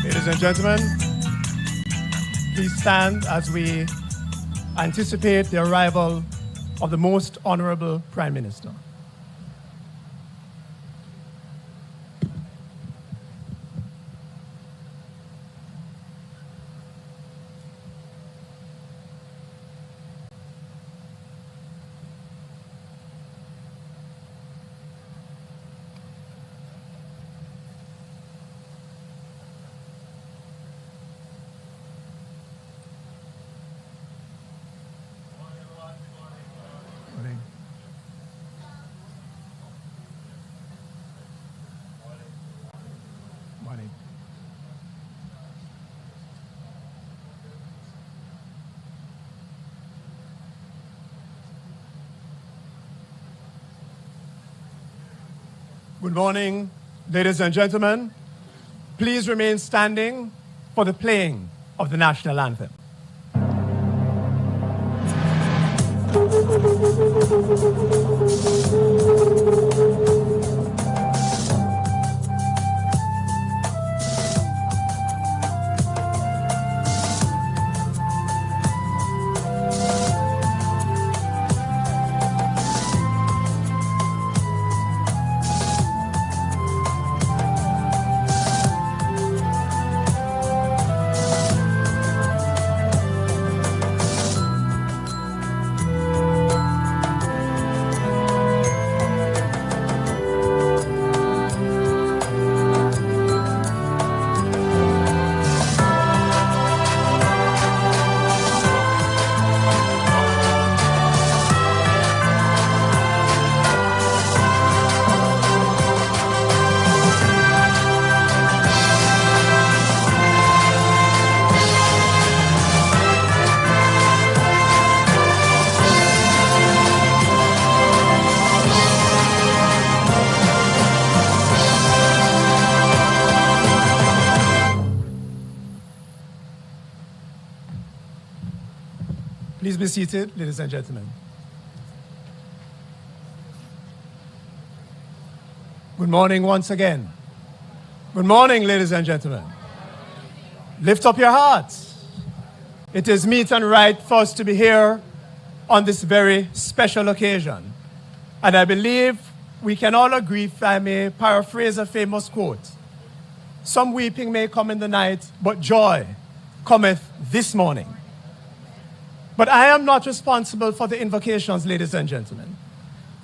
Ladies and gentlemen, please stand as we anticipate the arrival of the Most Honorable Prime Minister. Good morning, ladies and gentlemen. Please remain standing for the playing of the national anthem. Please be seated, ladies and gentlemen. Good morning once again. Good morning, ladies and gentlemen. Lift up your hearts. It is meet and right for us to be here on this very special occasion. And I believe we can all agree, if I may paraphrase a famous quote, some weeping may come in the night, but joy cometh this morning. But I am not responsible for the invocations, ladies and gentlemen.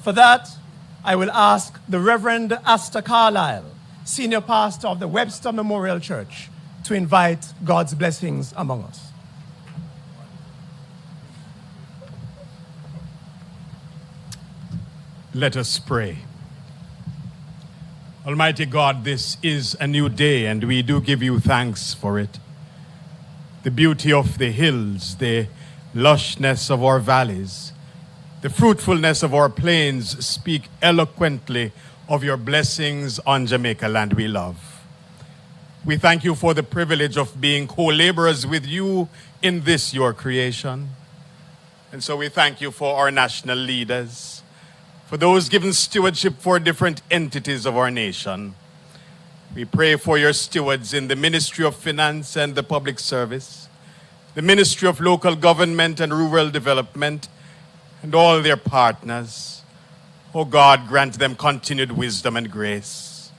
For that, I will ask the Reverend Astor Carlisle, Senior Pastor of the Webster Memorial Church, to invite God's blessings among us. Let us pray. Almighty God, this is a new day, and we do give you thanks for it. The beauty of the hills, the lushness of our valleys, the fruitfulness of our plains speak eloquently of your blessings on Jamaica land we love. We thank you for the privilege of being co-laborers with you in this, your creation. And so we thank you for our national leaders, for those given stewardship for different entities of our nation. We pray for your stewards in the Ministry of Finance and the Public Service, the Ministry of Local Government and Rural Development, and all their partners. Oh God, grant them continued wisdom and grace.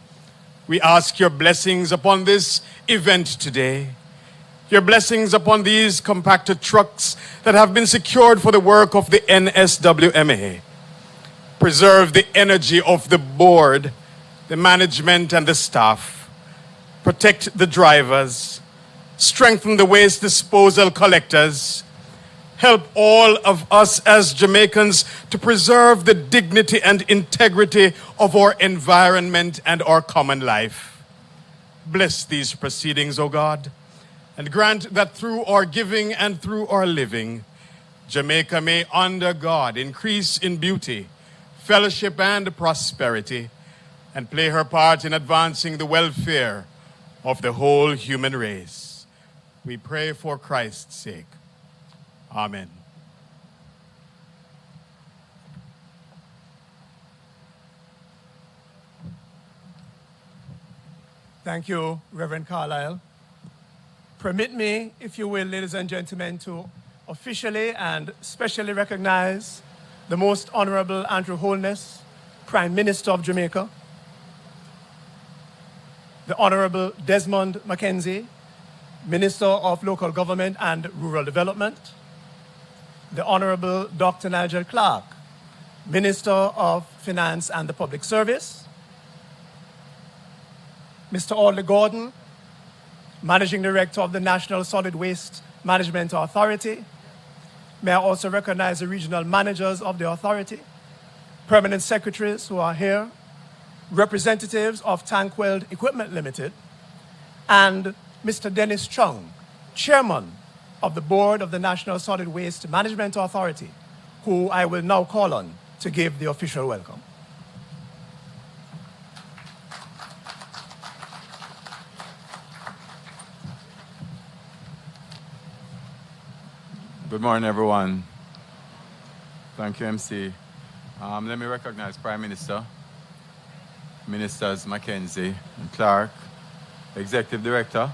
We ask your blessings upon this event today, your blessings upon these compacted trucks that have been secured for the work of the NSWMA. Preserve the energy of the board, the management, and the staff. Protect the drivers. Strengthen the waste disposal collectors. Help all of us as Jamaicans to preserve the dignity and integrity of our environment and our common life. Bless these proceedings, O God, and grant that through our giving and through our living, Jamaica may, under God, increase in beauty, fellowship, and prosperity, and play her part in advancing the welfare of the whole human race. We pray for Christ's sake. Amen. Thank you, Reverend Carlisle. Permit me, if you will, ladies and gentlemen, to officially and specially recognize the Most Honorable Andrew Holness, Prime Minister of Jamaica, the Honorable Desmond Mackenzie, Minister of Local Government and Rural Development, the Honorable Dr. Nigel Clark, Minister of Finance and the Public Service, Mr. Audley Gordon, Managing Director of the National Solid Waste Management Authority. May I also recognize the regional managers of the authority, permanent secretaries who are here, representatives of Tankweld Equipment Limited, and Mr. Dennis Chung, Chairman of the Board of the National Solid Waste Management Authority, who I will now call on to give the official welcome. Good morning, everyone. Thank you, MC. Let me recognize Prime Minister, Ministers Mackenzie and Clark, Executive Director,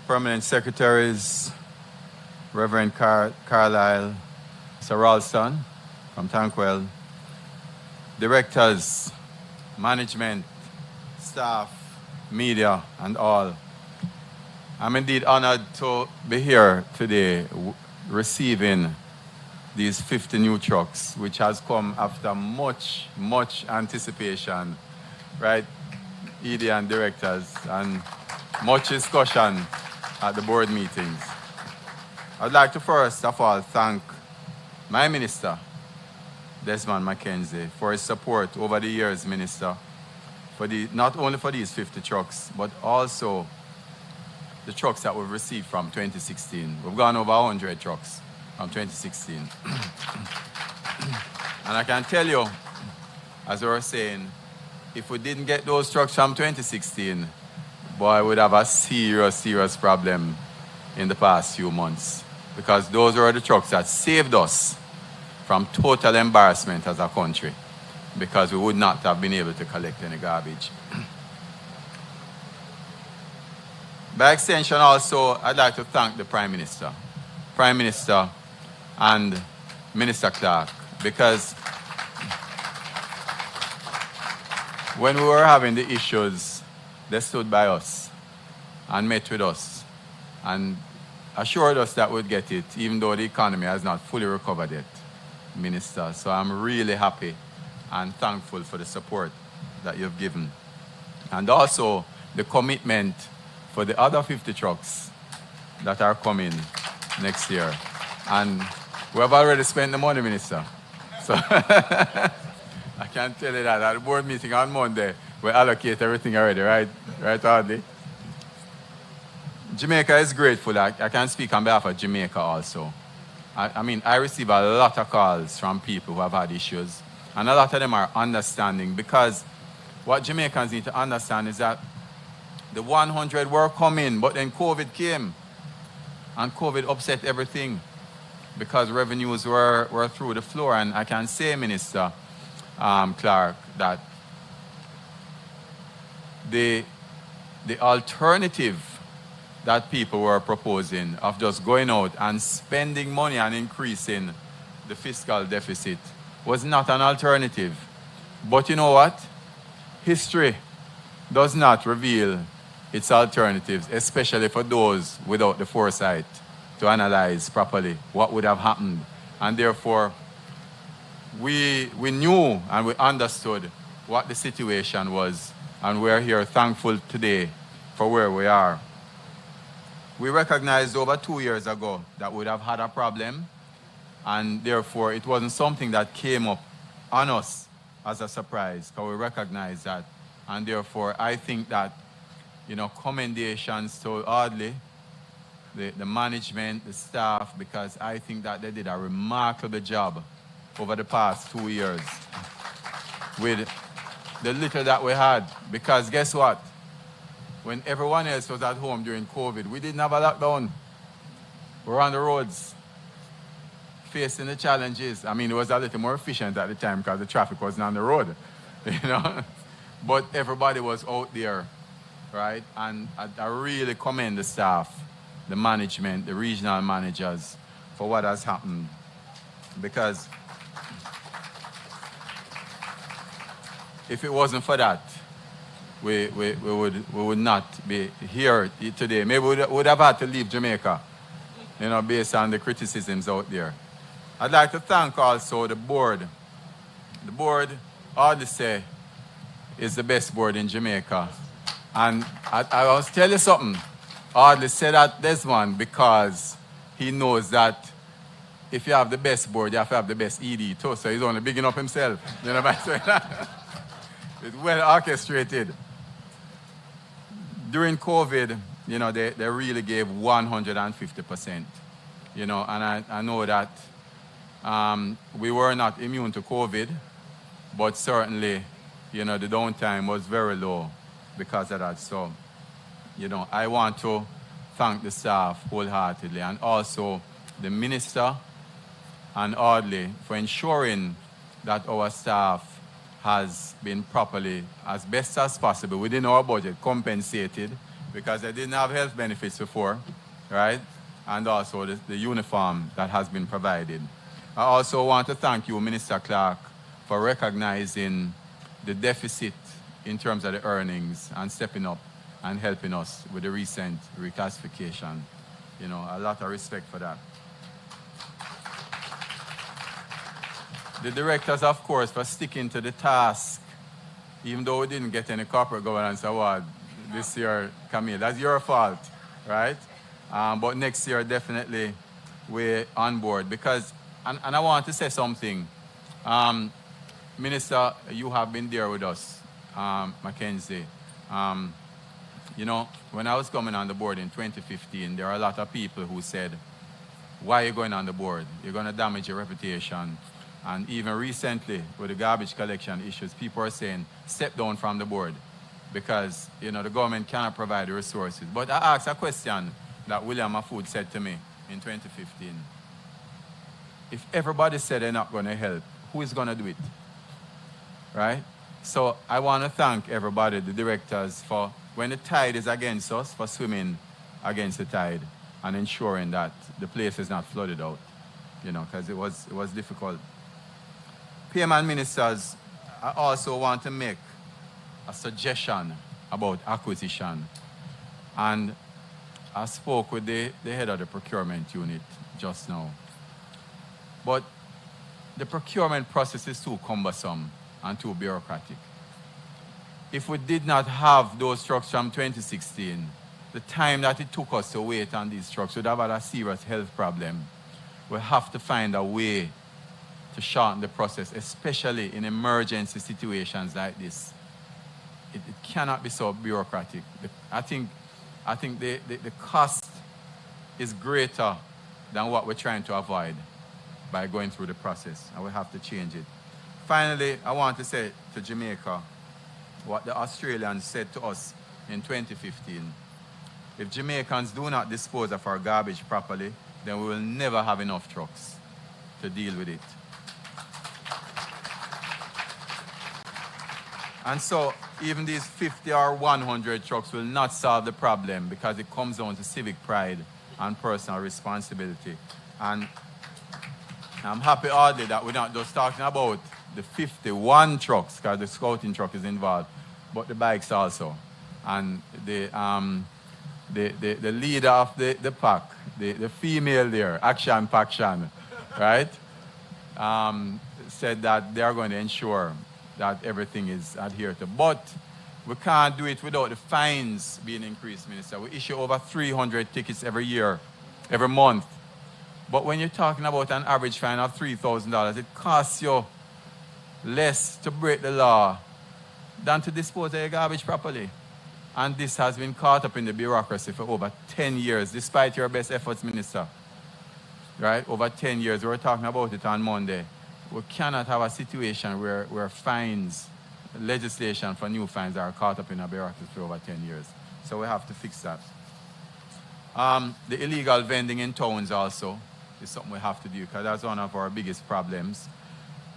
Permanent Secretaries, Reverend Carlisle, Sir Ralston from Tankwell, Directors, Management, Staff, Media, and all. I'm indeed honored to be here today receiving these 50 new trucks, which has come after much anticipation, right, ED and directors, and much discussion at the board meetings. I'd like to first of all thank my minister, Desmond Mackenzie, for his support over the years, Minister, for not only for these 50 trucks, but also the trucks that we've received from 2016. We've gone over 100 trucks from 2016. And I can tell you, as we were saying, if we didn't get those trucks from 2016, boy, we'd have a serious problem in the past few months, because those were the trucks that saved us from total embarrassment as a country. because we would not have been able to collect any garbage. By extension also, I'd like to thank the Prime Minister and Minister Clark, because when we were having the issues, they stood by us and met with us and assured us that we'd get it, even though the economy has not fully recovered yet, Minister. So I'm really happy and thankful for the support that you've given. And also the commitment for the other 50 trucks that are coming next year. And we have already spent the money, Minister. So I can tell you that at the board meeting on Monday, we allocate everything already, right? Right, Audley? Jamaica is grateful. I can speak on behalf of Jamaica also. I mean, I receive a lot of calls from people who have had issues, and a lot of them are understanding, because what Jamaicans need to understand is that the 100 were coming, but then COVID came, and COVID upset everything because revenues were through the floor. And I can say, Minister Clark, that the alternative that people were proposing of just going out and spending money and increasing the fiscal deficit was not an alternative. But you know what? History does not reveal its alternatives, especially for those without the foresight to analyze properly what would have happened. And therefore, we knew and we understood what the situation was, and we're here thankful today for where we are. We recognized over 2 years ago that we'd have had a problem, and therefore it wasn't something that came up on us as a surprise, because we recognized that. And therefore, I think that, commendations to Audley, the management, the staff, because I think that they did a remarkable job over the past 2 years with the little that we had. Because guess what? When everyone else was at home during COVID, we didn't have a lockdown. We were on the roads, facing the challenges. I mean, it was a little more efficient at the time because the traffic wasn't on the road, But everybody was out there, right? And I really commend the staff, the management, the regional managers for what has happened. Because if it wasn't for that, we would not be here today. Maybe we would have had to leave Jamaica, based on the criticisms out there. I'd like to thank also the board. The board, Audley say, is the best board in Jamaica. And I will tell you something. Audley said that Desmond because he knows that if you have the best board, you have to have the best ED too. So he's only bigging up himself. You know what I'm saying? It's well orchestrated. During COVID, they really gave 150%. And I know that we were not immune to COVID, but certainly, the downtime was very low because of that. So, I want to thank the staff wholeheartedly, and also the minister and Audley for ensuring that our staff has been properly, as best as possible, within our budget, compensated, because they didn't have health benefits before, right? And also the uniform that has been provided. I also want to thank you, Minister Clark, for recognizing the deficit in terms of the earnings and stepping up and helping us with the recent reclassification. A lot of respect for that. The directors, of course, for sticking to the task, even though we didn't get any corporate governance award this year, Camille. That's your fault, right? But next year, definitely, we're on board. Because, and I want to say something. Minister, you have been there with us, Mackenzie. When I was coming on the board in 2015, there are a lot of people who said, why are you going on the board? You're going to damage your reputation. And even recently, with the garbage collection issues, people are saying, step down from the board because, the government cannot provide the resources. But I asked a question that William Mahfoud said to me in 2015. If everybody said they're not going to help, who is going to do it? right? So I want to thank everybody, the directors, for when the tide is against us, for swimming against the tide and ensuring that the place is not flooded out, you know, because it was difficult. PM and ministers, I also want to make a suggestion about acquisition. And I spoke with the head of the procurement unit just now. But the procurement process is too cumbersome and too bureaucratic. If we did not have those trucks from 2016, the time that it took us to wait on these trucks would have had a serious health problem. We have to find a way to shorten the process, especially in emergency situations like this. It cannot be so bureaucratic. I think the cost is greater than what we're trying to avoid by going through the process, and we have to change it. Finally, I want to say to Jamaica what the Australians said to us in 2015. If Jamaicans do not dispose of our garbage properly, then we will never have enough trucks to deal with it. And so even these 50 or 100 trucks will not solve the problem, because it comes down to civic pride and personal responsibility. And I'm happy all day that we're not just talking about the 51 trucks, because the scouting truck is involved, but the bikes also. And the leader of the pack, the female there, Action Paction, right, said that they are going to ensure that everything is adhered to. But we can't do it without the fines being increased, Minister. We issue over 300 tickets every year, every month. But when you're talking about an average fine of $3,000, it costs you less to break the law than to dispose of your garbage properly. And this has been caught up in the bureaucracy for over 10 years, despite your best efforts, Minister. Right? Over 10 years. We were talking about it on Monday. We cannot have a situation where fines, legislation for new fines are caught up in a bureaucracy for over 10 years. So we have to fix that. The illegal vending in towns also is something we have to do, because that's one of our biggest problems.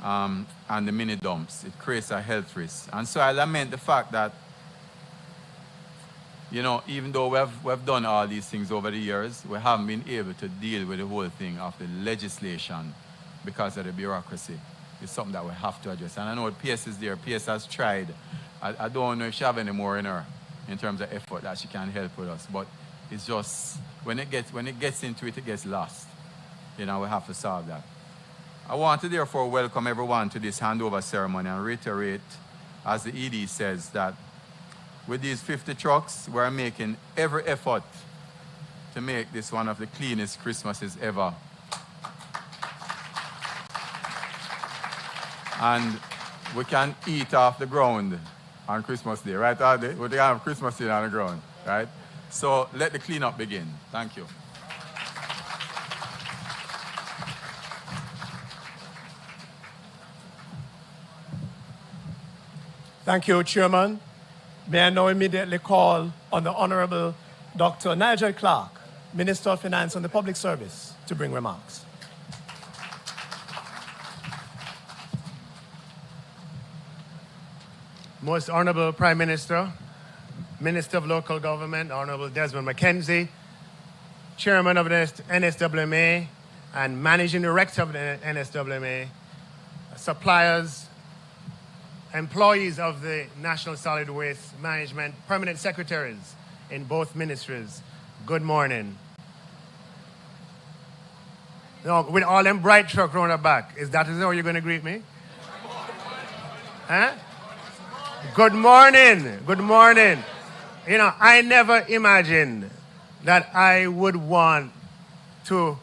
And the mini dumps, it creates a health risk. And so I lament the fact that, you know, even though we've done all these things over the years, we haven't been able to deal with the whole thing of the legislation because of the bureaucracy. It's something that we have to address. And I know PS is there. PS has tried. I don't know if she have any more in her in terms of effort that she can help with us. But it's just, when it gets into it, it gets lost. You know, we have to solve that. I want to therefore welcome everyone to this handover ceremony and reiterate, as the ED says, that with these 50 trucks, we're making every effort to make this one of the cleanest Christmases ever. And we can eat off the ground on Christmas Day, right? We can have Christmas Day on the ground, right? So let the cleanup begin. Thank you. Thank you, Chairman. May I now immediately call on the Honorable Dr. Nigel Clark, Minister of Finance and the Public Service, to bring remarks. Most Honorable Prime Minister, Minister of Local Government, Honorable Desmond McKenzie, Chairman of the NSWMA and Managing Director of the NSWMA, suppliers, employees of the National Solid Waste Management, permanent secretaries in both ministries, good morning. No, with all them bright truck round the back, is that how you're going to greet me? Huh? Good morning. Good morning. You know, I never imagined that I would want to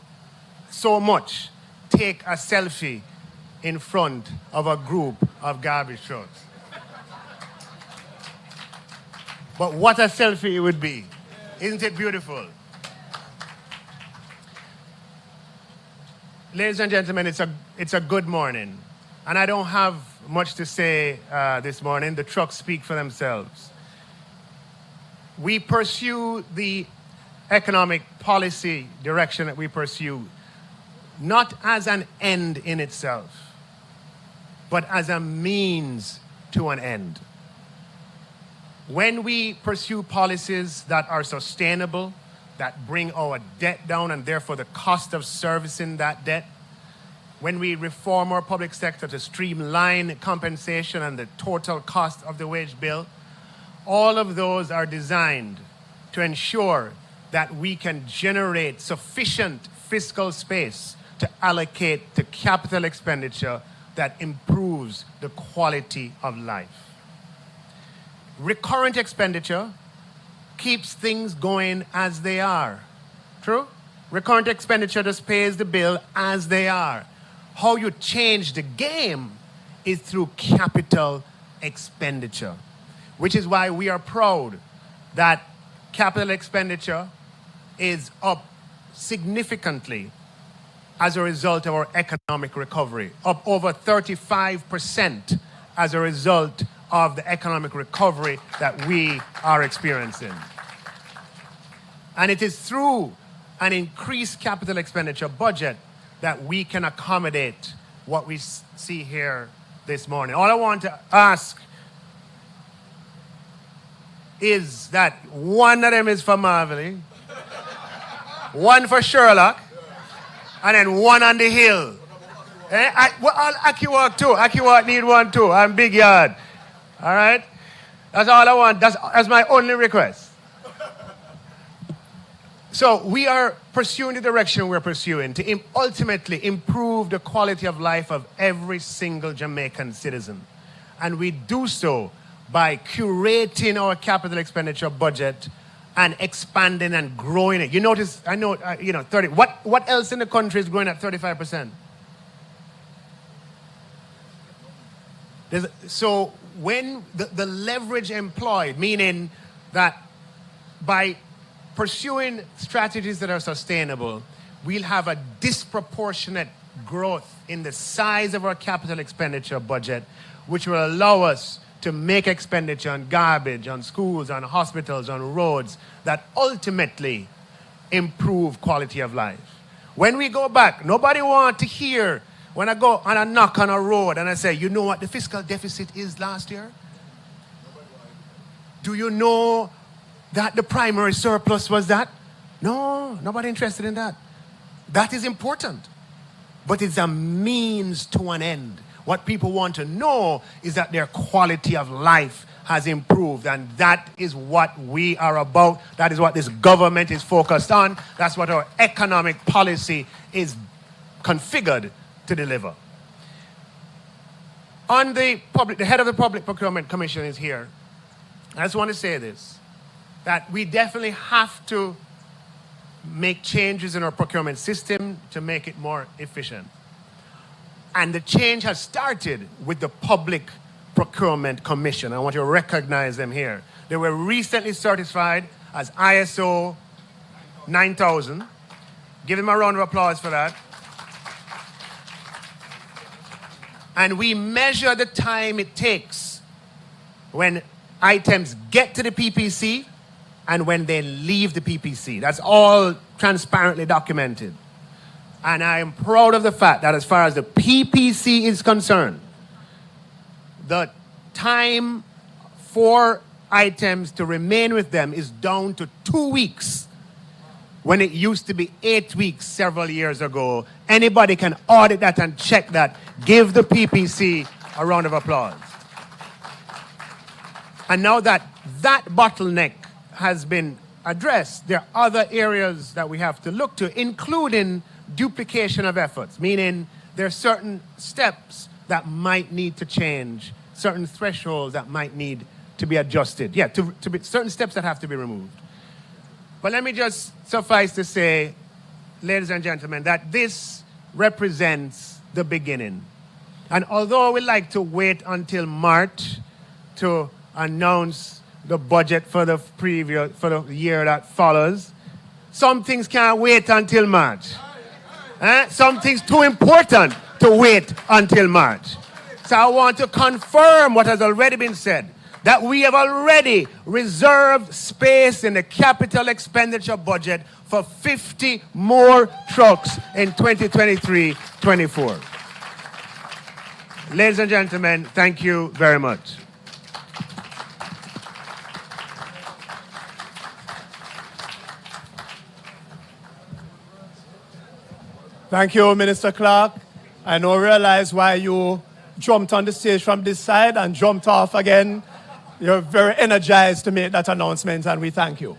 so much take a selfie in front of a group of garbage trucks. But what a selfie it would be. Isn't it beautiful? Ladies and gentlemen, it's a good morning. And I don't have much to say this morning. The trucks speak for themselves. We pursue the economic policy direction that we pursue not as an end in itself, but as a means to an end. When we pursue policies that are sustainable, that bring our debt down and therefore the cost of servicing that debt, when we reform our public sector to streamline compensation and the total cost of the wage bill, all of those are designed to ensure that we can generate sufficient fiscal space to allocate to capital expenditure that improves the quality of life. Recurrent expenditure keeps things going as they are. True? Recurrent expenditure just pays the bill as they are. How you change the game is through capital expenditure, which is why we are proud that capital expenditure is up significantly as a result of our economic recovery, up over 35% as a result of the economic recovery that we are experiencing. And it is through an increased capital expenditure budget that we can accommodate what we see here this morning. All I want to ask is that one of them is for Marvelly, one for Sherlock, and then one on the hill. Akiwak too. Akiwak need one too. I'm Big Yard. All right? That's all I want. That's my only request. So we are pursuing the direction we're pursuing to ultimately improve the quality of life of every single Jamaican citizen. And we do so by curating our capital expenditure budget and expanding and growing it. You notice, 30. What else in the country is growing at 35%? So when the leverage employed, meaning that by pursuing strategies that are sustainable, we'll have a disproportionate growth in the size of our capital expenditure budget, which will allow us to make expenditure on garbage, on schools, on hospitals, on roads, that ultimately improve quality of life. When we go back, nobody wants to hear when I go and I knock on a road and I say, you know what the fiscal deficit is last year? Do you know that the primary surplus was that? No, nobody interested in that. That is important, but it's a means to an end. What people want to know is that their quality of life has improved, and that is what we are about. That is what this government is focused on. That's what our economic policy is configured to deliver. On the head of the Public Procurement Commission is here. I just want to say this, that we definitely have to make changes in our procurement system to make it more efficient. And the change has started with the Public Procurement Commission. I want you to recognize them here. They were recently certified as ISO 9000. Give them a round of applause for that. And we measure the time it takes when items get to the PPC and when they leave the PPC. That's all transparently documented. And I am proud of the fact that as far as the PPC is concerned, the time for items to remain with them is down to 2 weeks, when it used to be 8 weeks several years ago. Anybody can audit that and check that. Give the PPC a round of applause. And now that that bottleneck has been addressed, there are other areas that we have to look to, including duplication of efforts, meaning there are certain steps that might need to change, certain thresholds that might need to be adjusted. Yeah, to be certain steps that have to be removed. But let me just suffice to say, ladies and gentlemen, that this represents the beginning. And although we like to wait until March to announce the budget for the year that follows, some things can't wait until March. Some things too important to wait until March. So I want to confirm what has already been said, that we have already reserved space in the capital expenditure budget for 50 more trucks in 2023-24. Ladies and gentlemen, thank you very much. Thank you, Minister Clark. I now realize why you jumped on the stage from this side and jumped off again. You're very energized to make that announcement, and we thank you.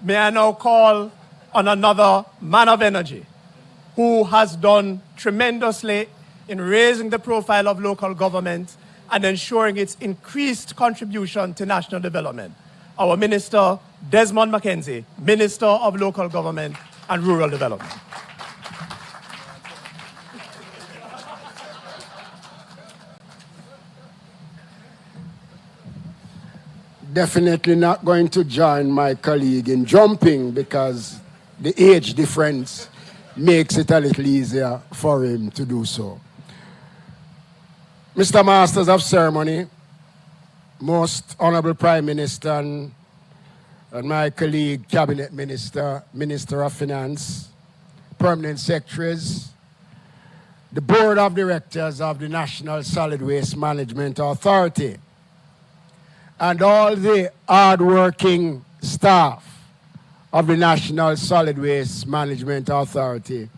May I now call on another man of energy who has done tremendously in raising the profile of local government and ensuring its increased contribution to national development. Our Minister, Desmond McKenzie, Minister of Local Government and Rural Development. Definitely not going to join my colleague in jumping because the age difference makes it a little easier for him to do so. Mr. Masters of Ceremony, Most Honorable Prime Minister and my colleague, Cabinet Minister, Minister of Finance, Permanent Secretaries, the Board of Directors of the National Solid Waste Management Authority, and all the hard-working staff of the National Solid Waste Management Authority.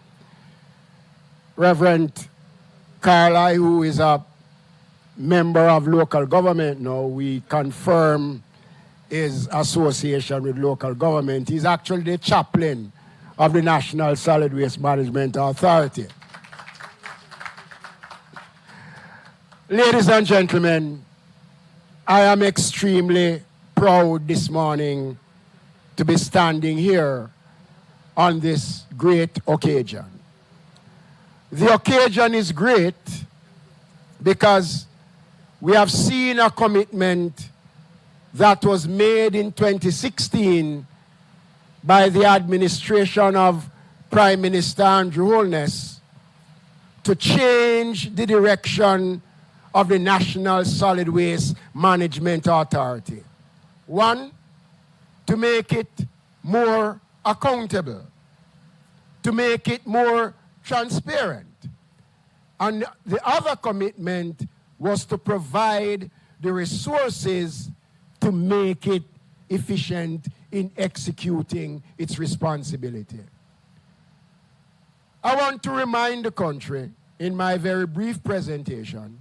Reverend Carly, who is a member of local government now, we confirm his association with local government. He's actually the chaplain of the National Solid Waste Management Authority. Ladies and gentlemen, I am extremely proud this morning to be standing here on this great occasion. The occasion is great because we have seen a commitment that was made in 2016 by the administration of Prime Minister Andrew Holness to change the direction of the National Solid Waste Management Authority. One, to make it more accountable, to make it more transparent. And the other commitment was to provide the resources to make it efficient in executing its responsibility. I want to remind the country in my very brief presentation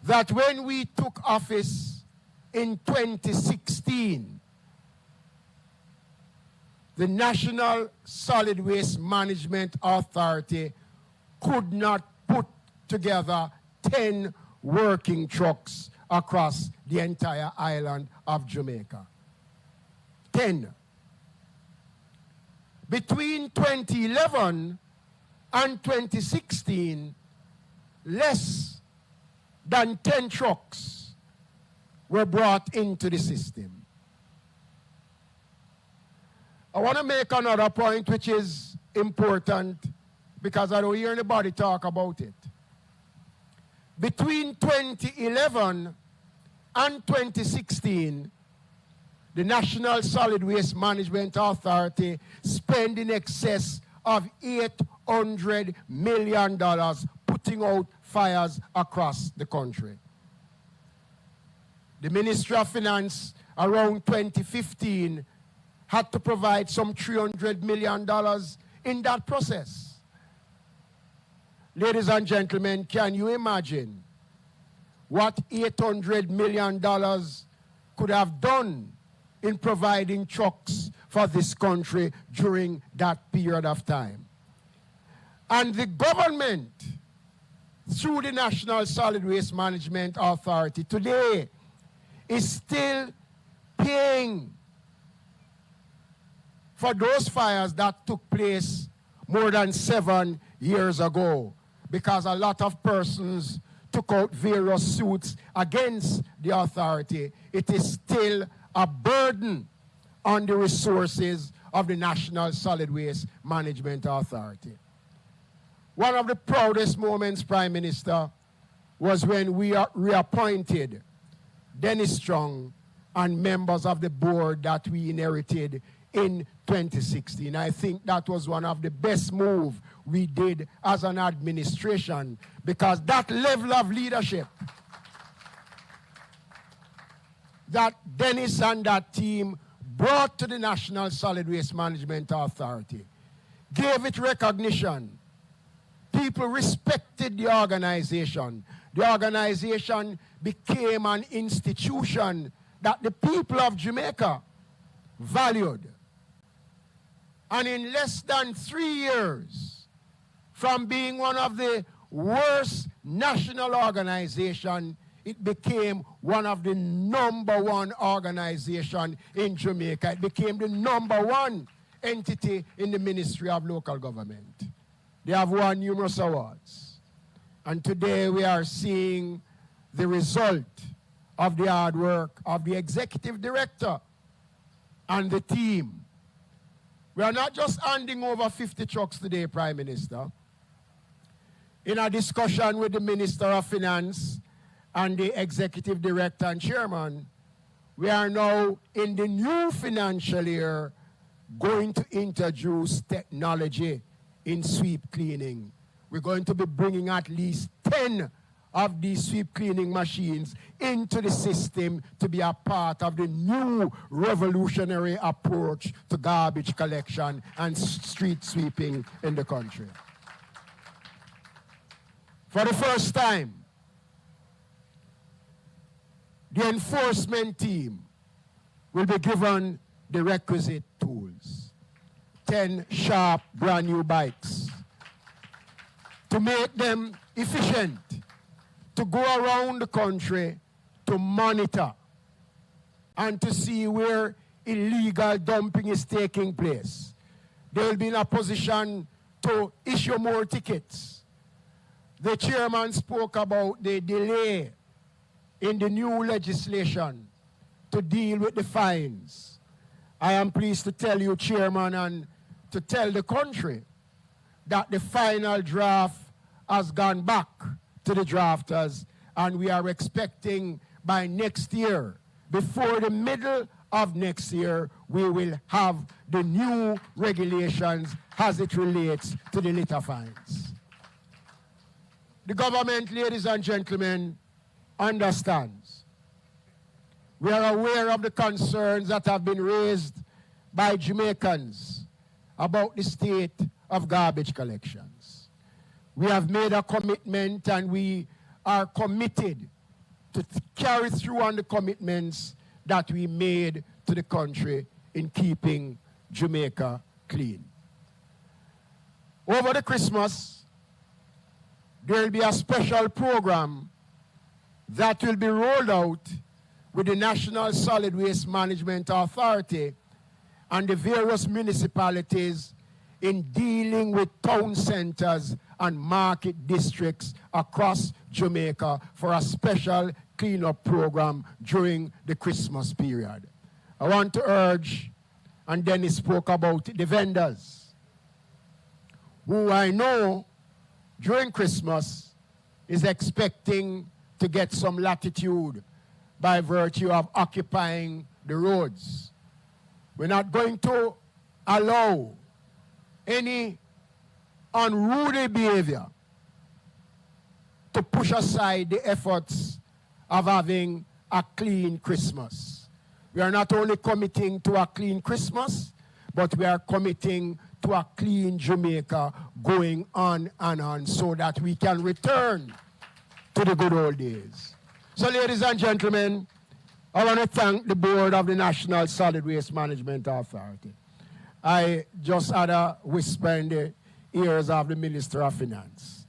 that when we took office in 2016, the National Solid Waste Management Authority could not put together 10 working trucks across the entire island of Jamaica. 10. Between 2011 and 2016, less than 10 trucks were brought into the system. I want to make another point which is important because I don't hear anybody talk about it. Between 2011 and 2016, the National Solid Waste Management Authority spent in excess of $800 million putting out fires across the country. The Ministry of Finance around 2015 had to provide some $300 million in that process. Ladies and gentlemen, can you imagine what $800 million could have done in providing trucks for this country during that period of time? And the government, through the National Solid Waste Management Authority, today is still paying for those fires that took place more than 7 years ago, because a lot of persons took out various suits against the authority. It is still a burden on the resources of the National Solid Waste Management Authority. One of the proudest moments, Prime Minister, was when we reappointed Dennis Strong and members of the board that we inherited in 2016. I think that was one of the best moves we did as an administration, because that level of leadership that Dennis and that team brought to the National Solid Waste Management Authority gave it recognition. People respected the organization. The organization became an institution that the people of Jamaica valued. And in less than 3 years, from being one of the worst national organizations, it became one of the #1 organization in Jamaica. It became the #1 entity in the Ministry of Local Government. They have won numerous awards. And today we are seeing the result of the hard work of the executive director and the team. We are not just handing over 50 trucks today, Prime Minister. In a discussion with the Minister of Finance and the executive director and chairman, we are now in the new financial year going to introduce technology in sweep cleaning. We're going to be bringing at least 10 of these sweep cleaning machines into the system to be a part of the new revolutionary approach to garbage collection and street sweeping in the country. For the first time, the enforcement team will be given the requisite tools. 10 sharp brand new bikes to make them efficient, to go around the country to monitor and to see where illegal dumping is taking place. They will be in a position to issue more tickets. The chairman spoke about the delay in the new legislation to deal with the fines. I am pleased to tell you, Chairman, and to tell the country that the final draft has gone back to the drafters, and we are expecting by next year, before the middle of next year, we will have the new regulations as it relates to the litter fines. The government, ladies and gentlemen, understands. We are aware of the concerns that have been raised by Jamaicans about the state of garbage collections. We have made a commitment, and we are committed to carry through on the commitments that we made to the country in keeping Jamaica clean. Over the Christmas, there will be a special program that will be rolled out with the National Solid Waste Management Authority and the various municipalities in dealing with town centers and market districts across Jamaica for a special cleanup program during the Christmas period. I want to urge, and Dennis spoke about the vendors, who I know during Christmas is expecting to get some latitude by virtue of occupying the roads. We're not going to allow any unruly behavior to push aside the efforts of having a clean Christmas. We are not only committing to a clean Christmas, but we are committing to a clean Jamaica going on and on so that we can return to the good old days. So, ladies and gentlemen, I want to thank the board of the National Solid Waste Management Authority. I just had a whisper in the ears of the Minister of Finance.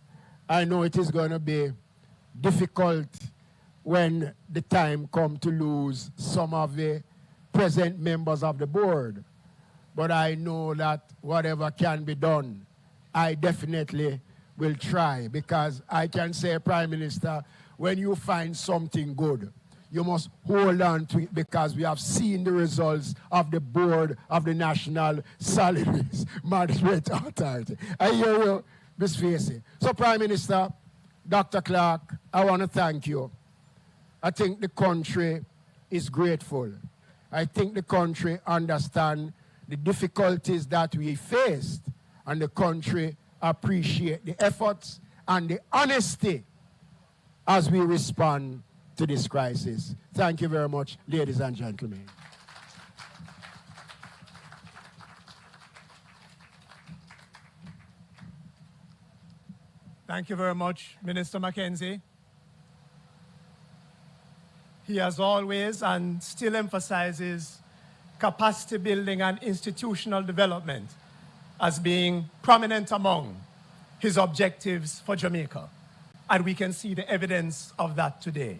I know it is going to be difficult when the time comes to lose some of the present members of the board. But I know that whatever can be done, I definitely will try, because I can say, Prime Minister, when you find something good, you must hold on to it, because we have seen the results of the board of the National Solid Waste Management Authority. I hear you, Ms. Facey. So, Prime Minister, Dr. Clark, I want to thank you. I think the country is grateful. I think the country understands the difficulties that we faced, and the country appreciate the efforts and the honesty as we respond to this crisis. Thank you very much, ladies and gentlemen. Thank you very much, Minister Mackenzie. He has always and still emphasizes capacity building and institutional development as being prominent among his objectives for Jamaica. And we can see the evidence of that today.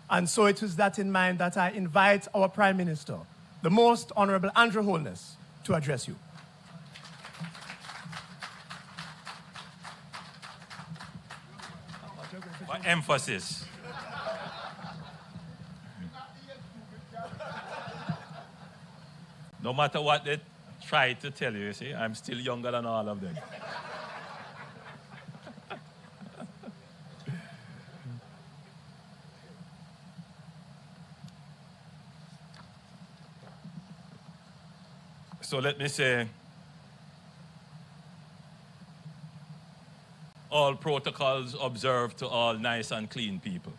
And so it is that in mind that I invite our Prime Minister, the Most Honorable Andrew Holness, to address you. For emphasis. No matter what they try to tell you, you see, I'm still younger than all of them. So let me say, all protocols observed to all nice and clean people.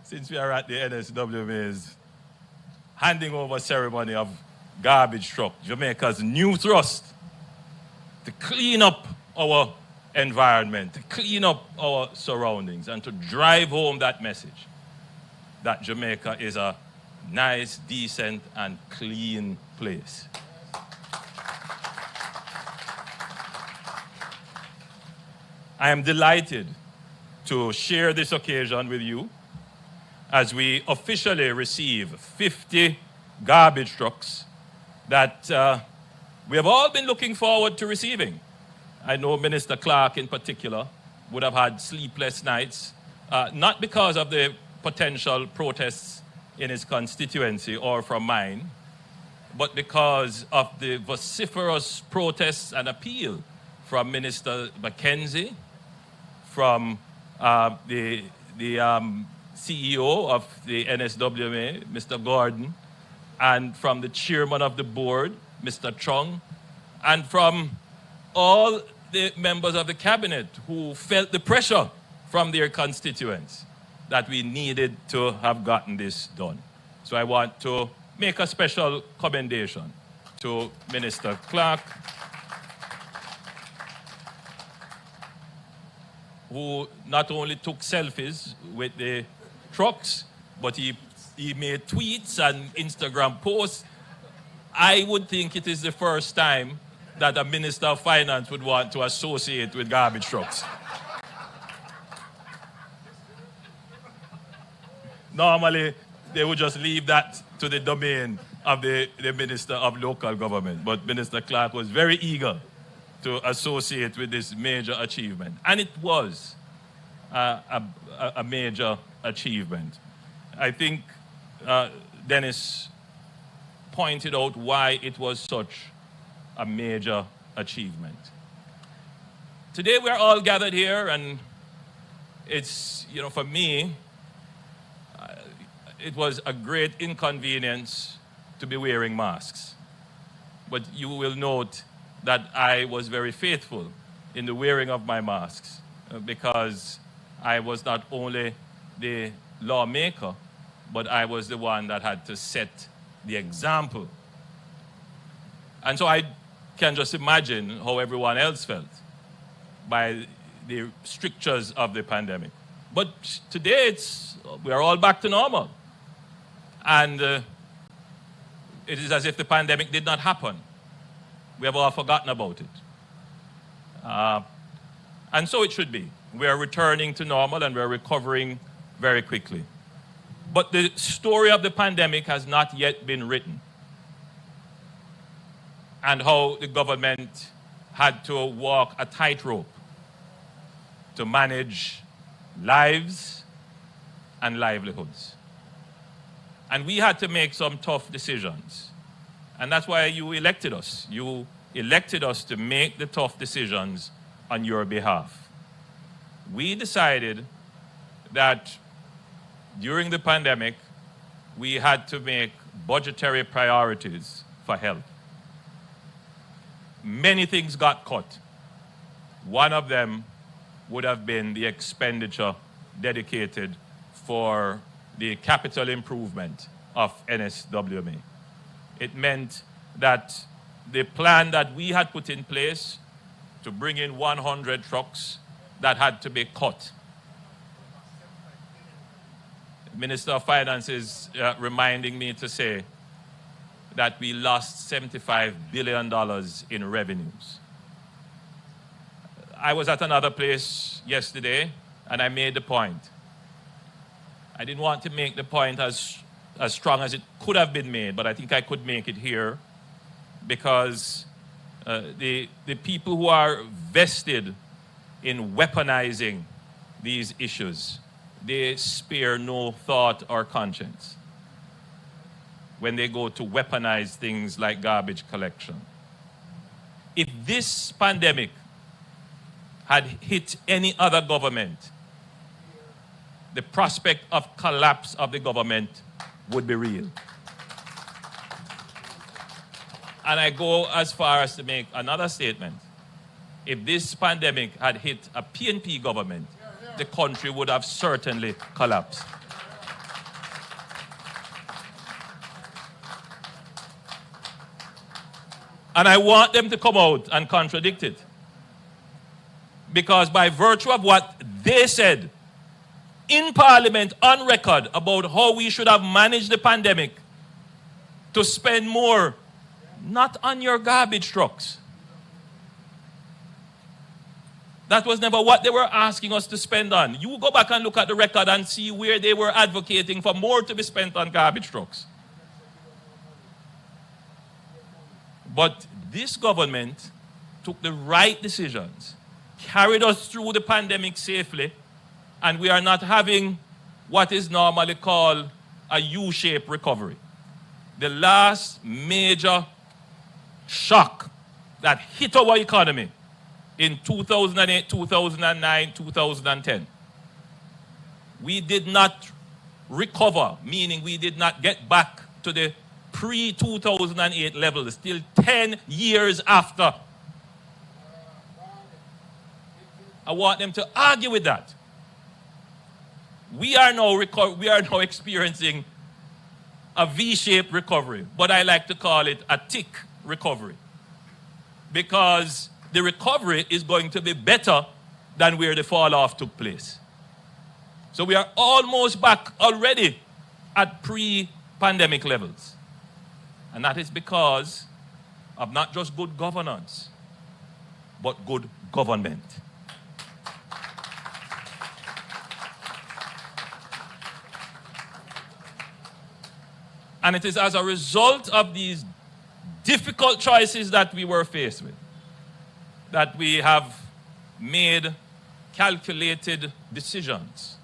Since we are at the NSWMA's handing over ceremony of garbage truck, Jamaica's new thrust to clean up our environment, to clean up our surroundings, and to drive home that message that Jamaica is a nice, decent, and clean place. I am delighted to share this occasion with you as we officially receive 50 garbage trucks that we have all been looking forward to receiving. I know Minister Clark in particular would have had sleepless nights, not because of the potential protests in his constituency or from mine, but because of the vociferous protests and appeal from Minister Mackenzie, from the CEO of the NSWMA, Mr. Gordon, and from the chairman of the board, Mr. Chung, and from all the members of the cabinet who felt the pressure from their constituents that we needed to have gotten this done. So I want to make a special commendation to Minister Clark, who not only took selfies with the trucks, but he made tweets and Instagram posts. I would think it is the first time that a Minister of Finance would want to associate with garbage trucks. Normally, they would just leave that to the domain of the Minister of Local Government. But Minister Clark was very eager to associate with this major achievement. And it was a major achievement. I think Dennis pointed out why it was such a major achievement. Today we're all gathered here, and it's, for me, it was a great inconvenience to be wearing masks. But you will note that I was very faithful in the wearing of my masks because I was not only the lawmaker, but I was the one that had to set the example. And so I can just imagine how everyone else felt by the strictures of the pandemic. But today we are all back to normal. And it is as if the pandemic did not happen. We have all forgotten about it. And so it should be. We are returning to normal and we are recovering very quickly. But the story of the pandemic has not yet been written. And how the government had to walk a tightrope to manage lives and livelihoods. And we had to make some tough decisions. And that's why you elected us. You elected us to make the tough decisions on your behalf. We decided that during the pandemic, we had to make budgetary priorities for health. Many things got cut. One of them would have been the expenditure dedicated for the capital improvement of NSWMA. It meant that the plan that we had put in place to bring in 100 trucks that had to be cut. The Minister of Finance is reminding me to say that we lost $75 billion in revenues. I was at another place yesterday, and I made the point. I didn't want to make the point as strong as it could have been made, but I think I could make it here because the people who are vested in weaponizing these issues, they spare no thought or conscience when they go to weaponize things like garbage collection. If this pandemic had hit any other government, the prospect of collapse of the government would be real. And I go as far as to make another statement. If this pandemic had hit a PNP government, the country would have certainly collapsed. And I want them to come out and contradict it. Because by virtue of what they said in Parliament on record about how we should have managed the pandemic to spend more, not on your garbage trucks. That was never what they were asking us to spend on. You go back and look at the record and see where they were advocating for more to be spent on garbage trucks. But this government took the right decisions, carried us through the pandemic safely, and we are not having what is normally called a U-shaped recovery. The last major shock that hit our economy in 2008, 2009, 2010, we did not recover, meaning we did not get back to the pre-2008 levels, still 10 years after. I want them to argue with that. We are now experiencing a V-shaped recovery, but I like to call it a tick recovery, because the recovery is going to be better than where the fall off took place. So we are almost back already at pre-pandemic levels. And that is because of not just good governance, but good government. And it is as a result of these difficult choices that we were faced with that we have made calculated decisions,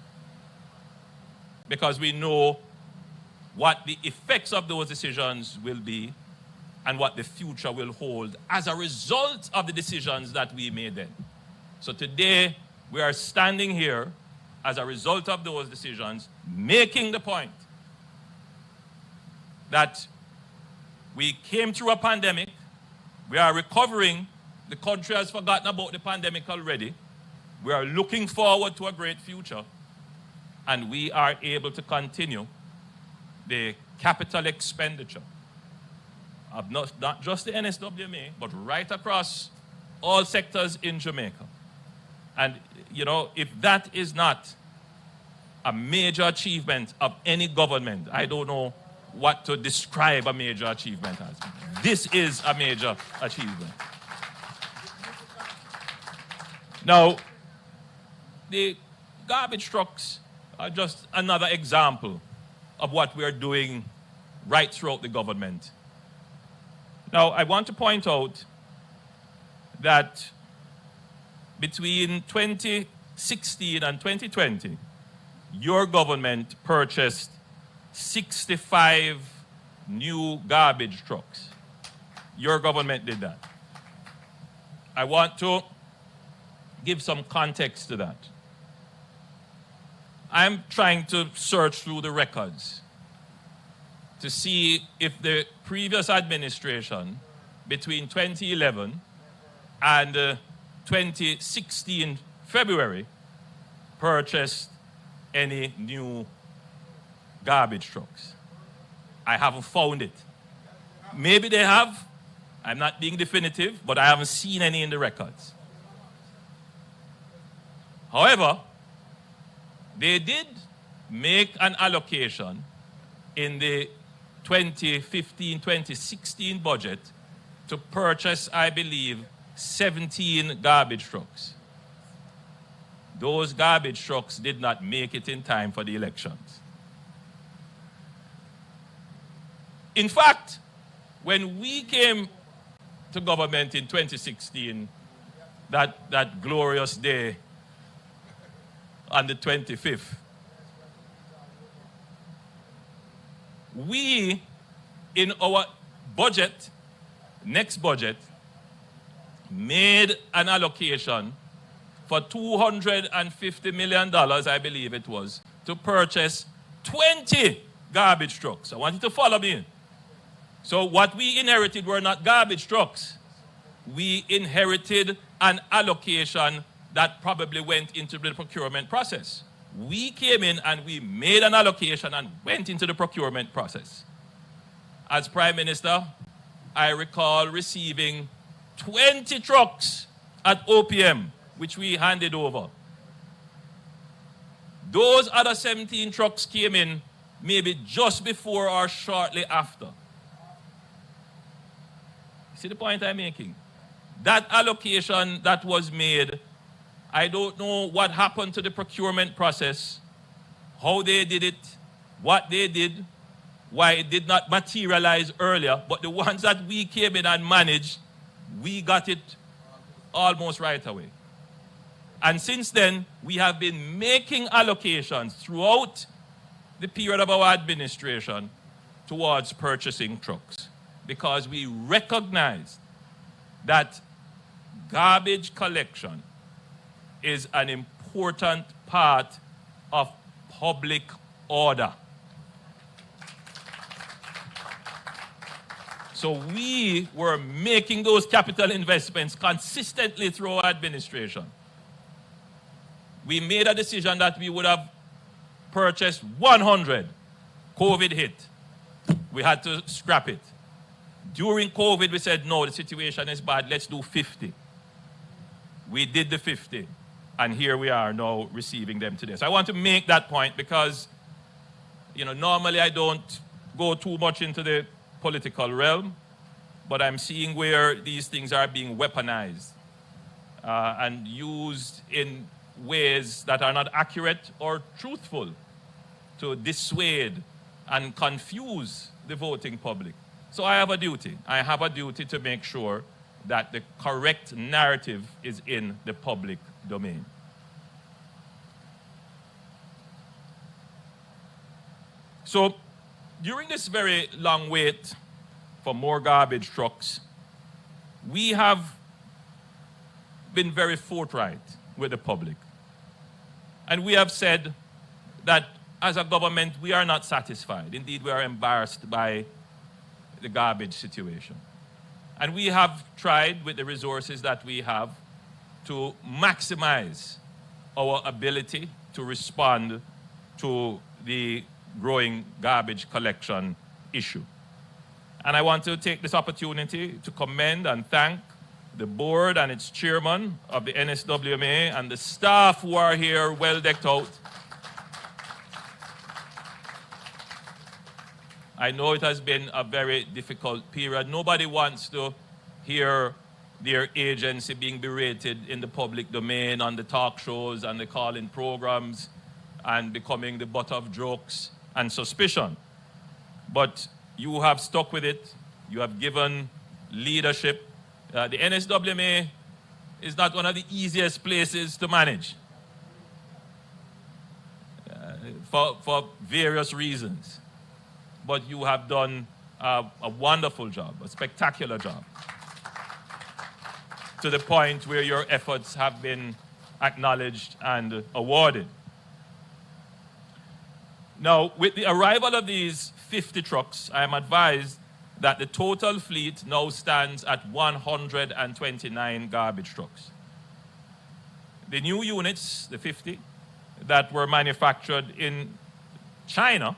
because we know what the effects of those decisions will be and what the future will hold as a result of the decisions that we made then. So today, we are standing here as a result of those decisions, making the point that we came through a pandemic, we are recovering, the country has forgotten about the pandemic already, we are looking forward to a great future, and we are able to continue the capital expenditure of not just the NSWMA, but right across all sectors in Jamaica. And, you know, if that is not a major achievement of any government, I don't know what to describe a major achievement as. This is a major achievement. Now, the garbage trucks are just another example of what we are doing right throughout the government. Now, I want to point out that between 2016 and 2020, your government purchased 65 new garbage trucks. Your government did that. I want to give some context to that. I'm trying to search through the records to see if the previous administration between 2011 and 2016 February purchased any new garbage trucks. I haven't found it. Maybe they have. I'm not being definitive, but I haven't seen any in the records. However, they did make an allocation in the 2015-2016 budget to purchase, I believe, 17 garbage trucks. Those garbage trucks did not make it in time for the elections. In fact, when we came to government in 2016, that glorious day on the 25th, we, in our budget, next budget, made an allocation for $250 million, I believe it was, to purchase 20 garbage trucks. I want you to follow me. So what we inherited were not garbage trucks. We inherited an allocation that probably went into the procurement process. We came in and we made an allocation and went into the procurement process. As Prime Minister, I recall receiving 20 trucks at OPM, which we handed over. Those other 17 trucks came in maybe just before or shortly after. See the point I'm making? That allocation that was made, I don't know what happened to the procurement process, how they did it, what they did, why it did not materialize earlier, but the ones that we came in and managed, we got it almost right away. And since then, we have been making allocations throughout the period of our administration towards purchasing trucks because we recognize that garbage collection is an important part of public order. So we were making those capital investments consistently through our administration. We made a decision that we would have purchased 100. COVID hit. We had to scrap it. During COVID, we said, no, the situation is bad. Let's do 50. We did the 50. And here we are now receiving them today. So I want to make that point because, normally I don't go too much into the political realm, but I'm seeing where these things are being weaponized and used in ways that are not accurate or truthful to dissuade and confuse the voting public. So I have a duty. I have a duty to make sure that the correct narrative is in the public domain. So during this very long wait for more garbage trucks, we have been very forthright with the public. And we have said that as a government, we are not satisfied. Indeed, we are embarrassed by the garbage situation. And we have tried with the resources that we have to maximize our ability to respond to the growing garbage collection issue. And I want to take this opportunity to commend and thank the board and its chairman of the NSWMA and the staff who are here well decked out. I know it has been a very difficult period. Nobody wants to hear their agency being berated in the public domain, on the talk shows and the call-in programs, and becoming the butt of jokes and suspicion. But you have stuck with it. You have given leadership. The NSWMA is not one of the easiest places to manage for various reasons. But you have done a wonderful job, a spectacular job, to the point where your efforts have been acknowledged and awarded. Now, with the arrival of these 50 trucks, I am advised that the total fleet now stands at 129 garbage trucks. The new units, the 50, that were manufactured in China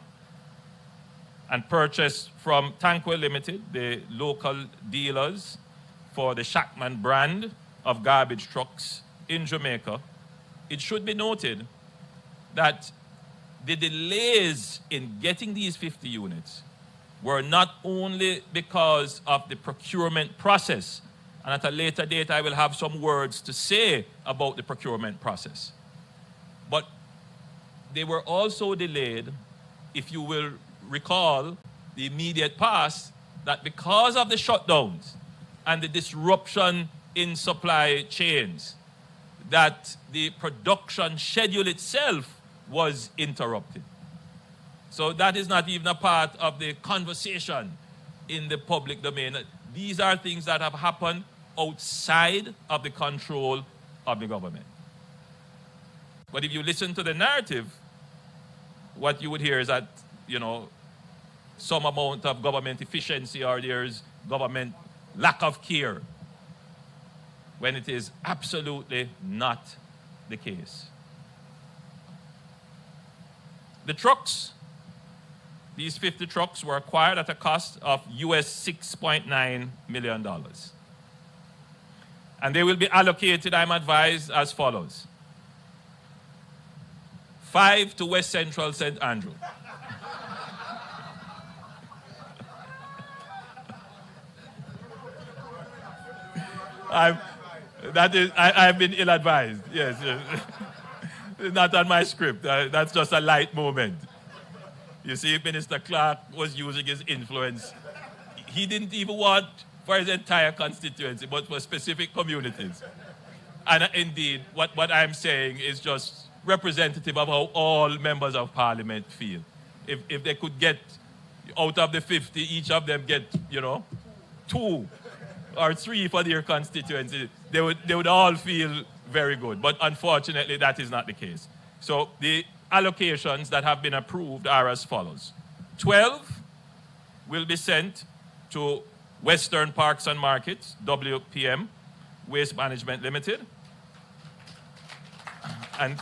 and purchased from Tankwell Limited, the local dealers for the Shackman brand of garbage trucks in Jamaica, it should be noted that the delays in getting these 50 units were not only because of the procurement process, and at a later date I will have some words to say about the procurement process, but they were also delayed, if you will recall the immediate past, that because of the shutdowns and the disruption in supply chains, that the production schedule itself was interrupted. So that is not even a part of the conversation in the public domain. These are things that have happened outside of the control of the government. But if you listen to the narrative, what you would hear is that, some amount of government efficiency, or there's government lack of care, when it is absolutely not the case. The trucks, these 50 trucks, were acquired at a cost of US $6.9 million. And they will be allocated, I'm advised, as follows. 5 to West Central St. Andrew. I've been ill-advised, yes. Not on my script. That's just a light moment. You see, Minister Clark was using his influence. He didn't even want for his entire constituency, but for specific communities. And indeed, what I'm saying is just representative of how all members of parliament feel. If they could get, out of the 50, each of them get, 2 or 3 for their constituency, they would all feel very good. But unfortunately, that is not the case. So the allocations that have been approved are as follows. 12 will be sent to Western Parks and Markets, WPM, Waste Management Limited. And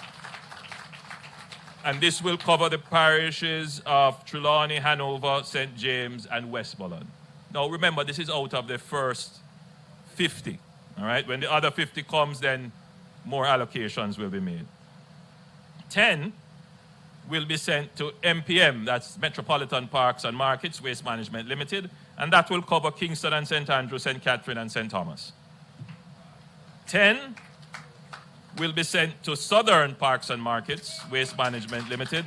this will cover the parishes of Trelawney, Hanover, St. James, and Westmoreland. Now remember, this is out of the first 50. All right? When the other 50 comes, then more allocations will be made. 10 will be sent to MPM, that's Metropolitan Parks and Markets, Waste Management Limited, and that will cover Kingston and St. Andrew, St. Catherine, and St. Thomas. 10 will be sent to Southern Parks and Markets, Waste Management Limited,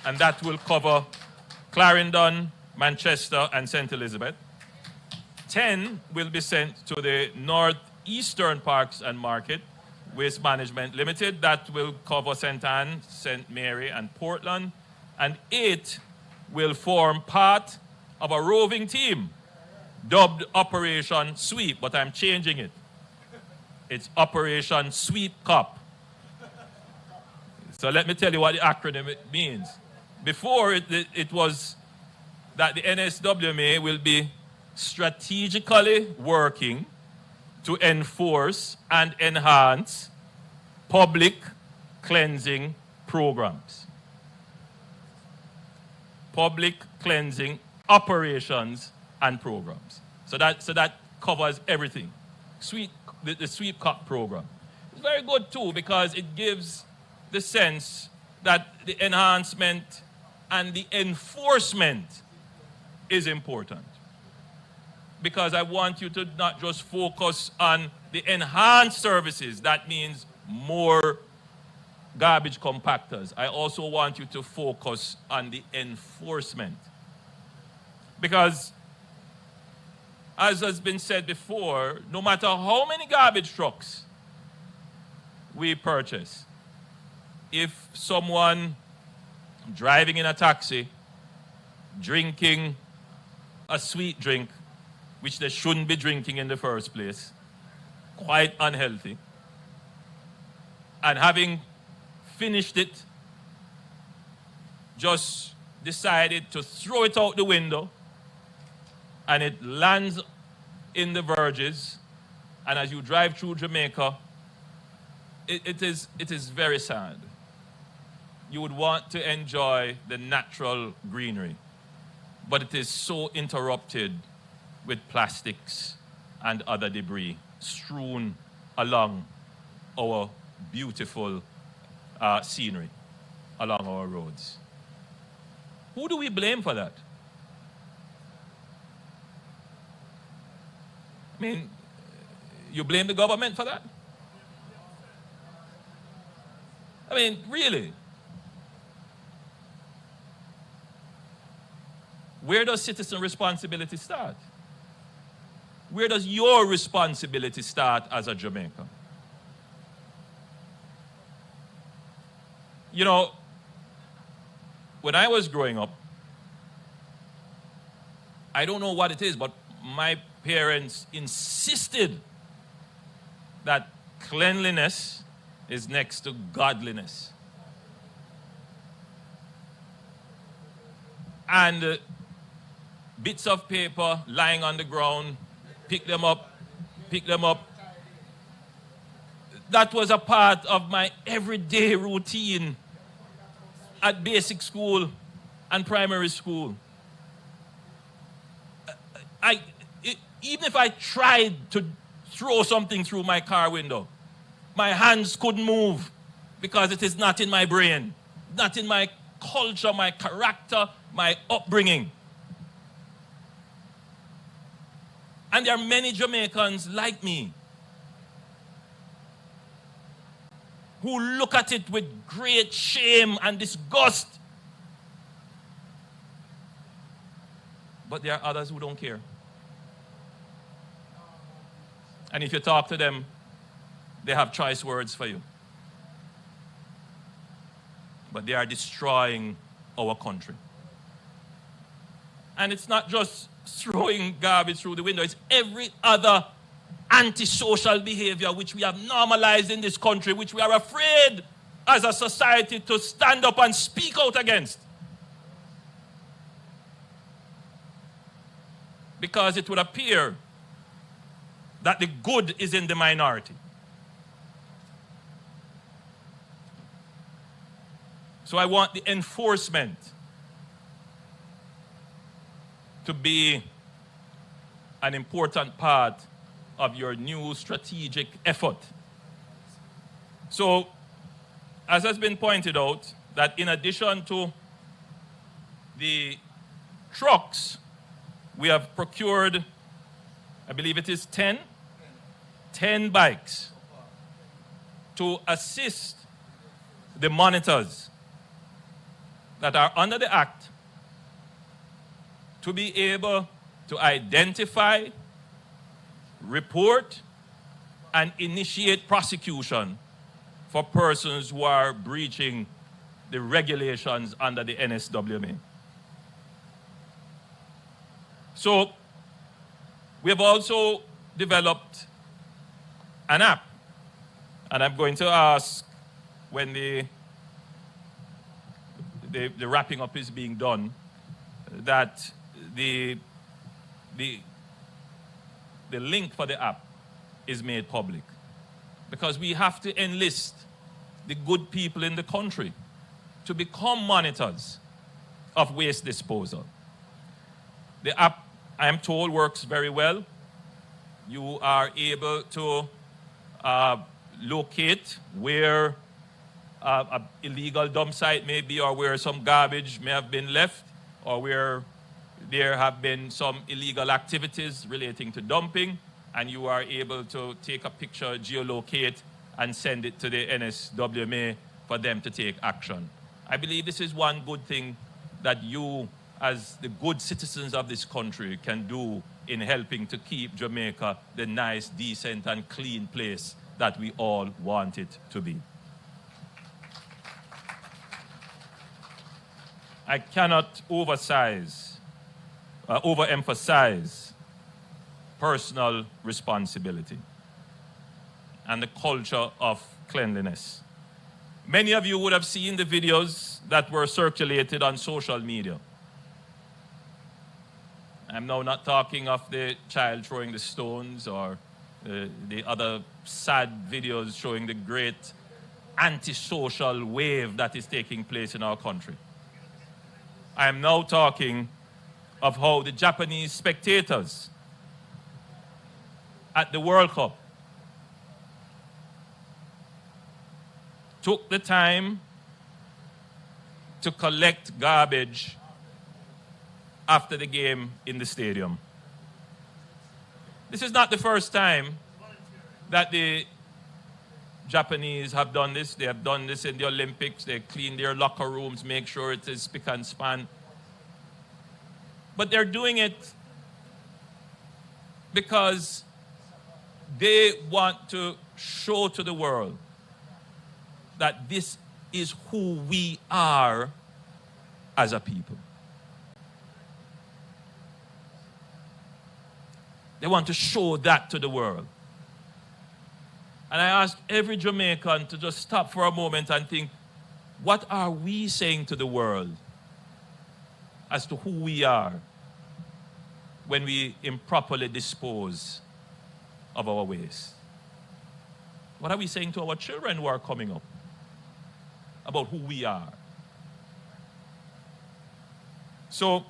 and that will cover Clarendon, Manchester, and St. Elizabeth. 10 will be sent to the Northeastern Parks and Market, Waste Management Limited. That will cover St. Anne, St. Mary, and Portland. And 8 will form part of a roving team dubbed Operation Sweep, but I'm changing it. It's Operation Sweep Cop. So let me tell you what the acronym means. Before, it was that the NSWMA will be strategically working to enforce and enhance public cleansing programs. Public cleansing operations and programs. So that covers everything. The Sweep Cop program. It's very good too, because it gives the sense that the enhancement and the enforcement is important. Because I want you to not just focus on the enhanced services, that means more garbage compactors. I also want you to focus on the enforcement. Because, as has been said before, no matter how many garbage trucks we purchase, if someone driving in a taxi, drinking a sweet drink, which they shouldn't be drinking in the first place, quite unhealthy, and having finished it, just decided to throw it out the window, and it lands in the verges, and as you drive through Jamaica, it is very sad. You would want to enjoy the natural greenery, but it is so interrupted with plastics and other debris strewn along our beautiful scenery along our roads. Who do we blame for that? I mean, you blame the government for that? I mean, really? Where does citizen responsibility start? Where does your responsibility start as a Jamaican? You know, when I was growing up, I don't know what it is, but my parents insisted that cleanliness is next to godliness. And bits of paper lying on the ground, pick them up. That was a part of my everyday routine at basic school and primary school. Even if I tried to throw something through my car window, my hands couldn't move because it is not in my brain, not in my culture, my character, my upbringing. And there are many Jamaicans like me who look at it with great shame and disgust. But there are others who don't care. And if you talk to them, they have choice words for you. But they are destroying our country. And it's not just throwing garbage through the window, it's every other antisocial behavior which we have normalized in this country, which we are afraid as a society to stand up and speak out against. Because it would appear that the good is in the minority. So I want the enforcement to be an important part of your new strategic effort. So, as has been pointed out, that in addition to the trucks, we have procured, I believe it is 10 bikes to assist the monitors that are under the Act to be able to identify, report, and initiate prosecution for persons who are breaching the regulations under the NSWMA. So, we have also developed an app, and I'm going to ask when the wrapping up is being done, that the link for the app is made public. Because we have to enlist the good people in the country to become monitors of waste disposal. The app, I am told, works very well. You are able to locate where an illegal dump site may be, or where some garbage may have been left, or where there have been some illegal activities relating to dumping, and you are able to take a picture, geolocate, and send it to the NSWMA for them to take action. I believe this is one good thing that you, as the good citizens of this country, can do in helping to keep Jamaica the nice, decent, and clean place that we all want it to be. I cannot overemphasize personal responsibility and the culture of cleanliness. Many of you would have seen the videos that were circulated on social media. I'm now not talking of the child throwing the stones or the other sad videos showing the great antisocial wave that is taking place in our country. I am now talking of how the Japanese spectators at the World Cup took the time to collect garbage after the game in the stadium. This is not the first time that the Japanese have done this. They have done this in the Olympics. They clean their locker rooms, make sure it is spick and span. But they're doing it because they want to show to the world that this is who we are as a people. They want to show that to the world. And I ask every Jamaican to just stop for a moment and think, what are we saying to the world as to who we are when we improperly dispose of our waste? What are we saying to our children who are coming up about who we are? So,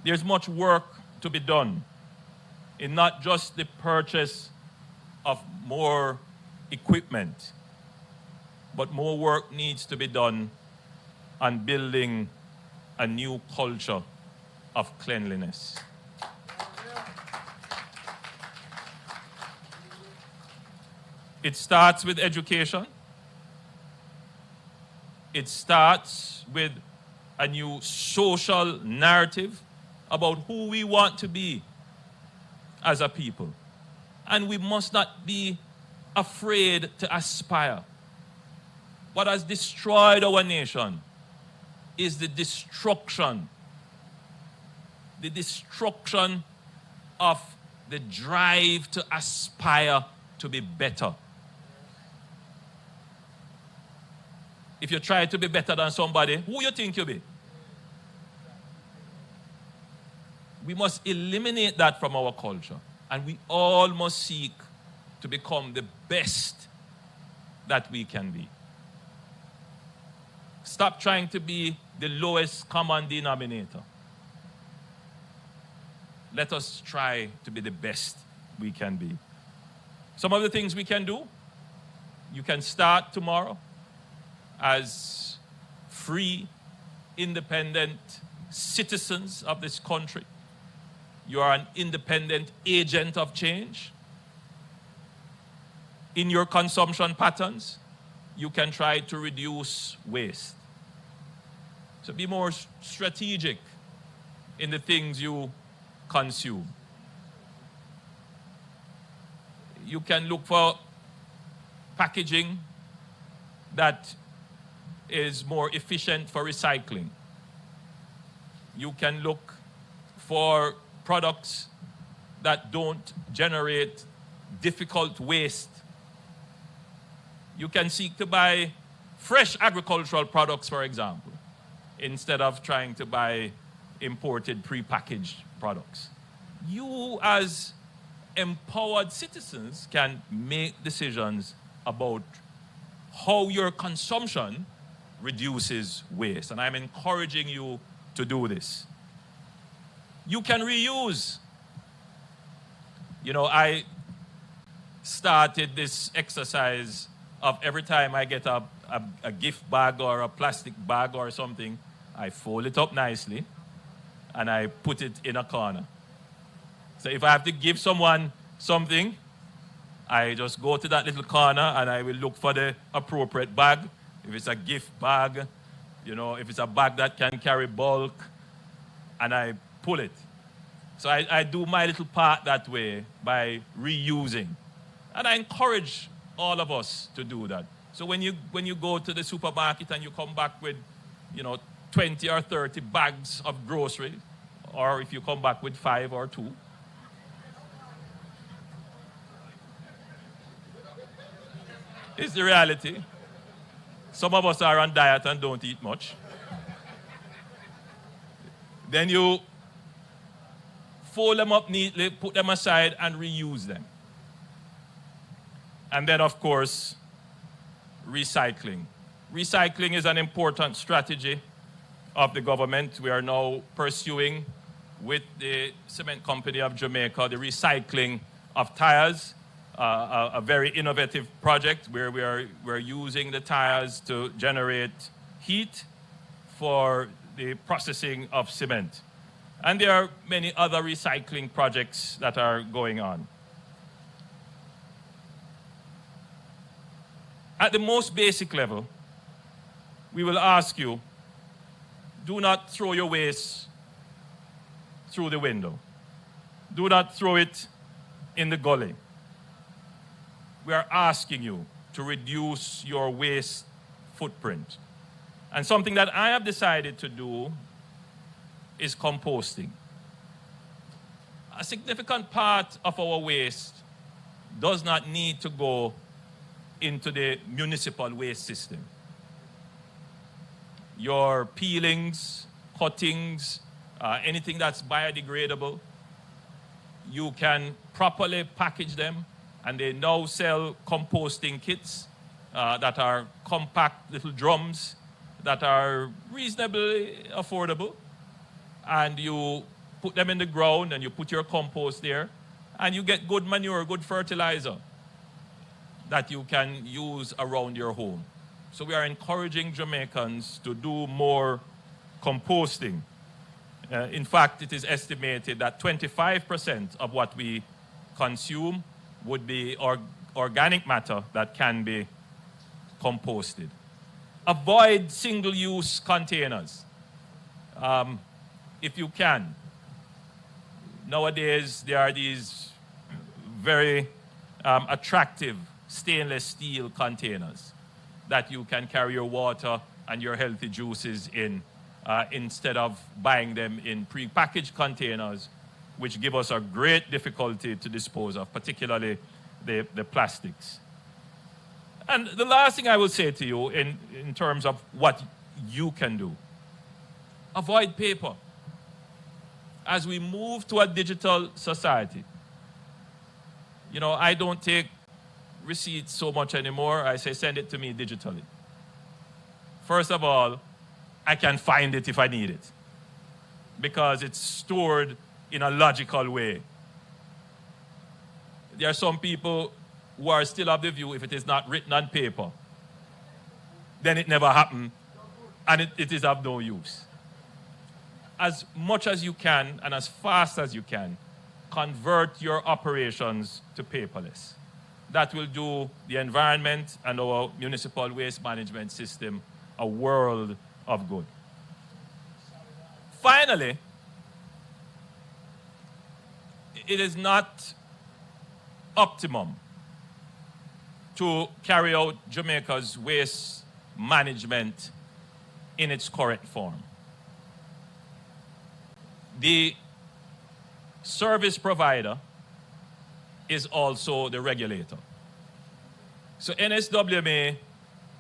there's much work to be done in not just the purchase of more equipment, but more work needs to be done on building a new culture of cleanliness. It starts with education. It starts with a new social narrative about who we want to be as a people. And we must not be afraid to aspire. What has destroyed our nation is the destruction of the drive to aspire to be better. If you try to be better than somebody, who you think you be? We must eliminate that from our culture. And we all must seek to become the best that we can be. Stop trying to be the lowest common denominator. Let us try to be the best we can be. Some of the things we can do, you can start tomorrow as free, independent citizens of this country. You are an independent agent of change. In your consumption patterns, you can try to reduce waste. So be more strategic in the things you consume. You can look for packaging that is more efficient for recycling. You can look for products that don't generate difficult waste. You can seek to buy fresh agricultural products, for example, instead of trying to buy imported prepackaged products. You, as empowered citizens, can make decisions about how your consumption reduces waste. And I'm encouraging you to do this. You can reuse. You know, I started this exercise of every time I get a gift bag or a plastic bag or something, I fold it up nicely and I put it in a corner. So if I have to give someone something, I just go to that little corner and I will look for the appropriate bag. If it's a gift bag, you know, if it's a bag that can carry bulk, and I pull it. So I do my little part that way by reusing. And I encourage all of us to do that. So when you go to the supermarket and you come back with, 20 or 30 bags of groceries, or if you come back with 5 or 2, it's the reality. Some of us are on diet and don't eat much. Then you fold them up neatly, put them aside, and reuse them. And then, of course, recycling. Recycling is an important strategy of the government. We are now pursuing with the cement company of Jamaica the recycling of tires. a very innovative project where we're using the tires to generate heat for the processing of cement. And there are many other recycling projects that are going on. At the most basic level, we will ask you, do not throw your waste through the window. Do not throw it in the gully. We are asking you to reduce your waste footprint. And something that I have decided to do is composting. A significant part of our waste does not need to go into the municipal waste system. Your peelings, cuttings, anything that's biodegradable, you can properly package them, and they now sell composting kits that are compact little drums that are reasonably affordable. And you put them in the ground and you put your compost there, and you get good manure, good fertilizer that you can use around your home. So we are encouraging Jamaicans to do more composting. In fact, it is estimated that 25% of what we consume would be organic matter that can be composted. Avoid single-use containers. If you can. Nowadays, there are these very attractive stainless steel containers that you can carry your water and your healthy juices in instead of buying them in pre-packaged containers, which give us a great difficulty to dispose of, particularly the plastics. And the last thing I will say to you in terms of what you can do, avoid paper. As we move to a digital society, I don't take receipts so much anymore. I say send it to me digitally. First of all, I can find it if I need it, because it's stored in a logical way. There are some people who are still of the view if it is not written on paper, then it never happened, and it is of no use. As much as you can and as fast as you can, convert your operations to paperless. That will do the environment and our municipal waste management system a world of good. Finally, it is not optimum to carry out Jamaica's waste management in its current form. The service provider is also the regulator. So NSWMA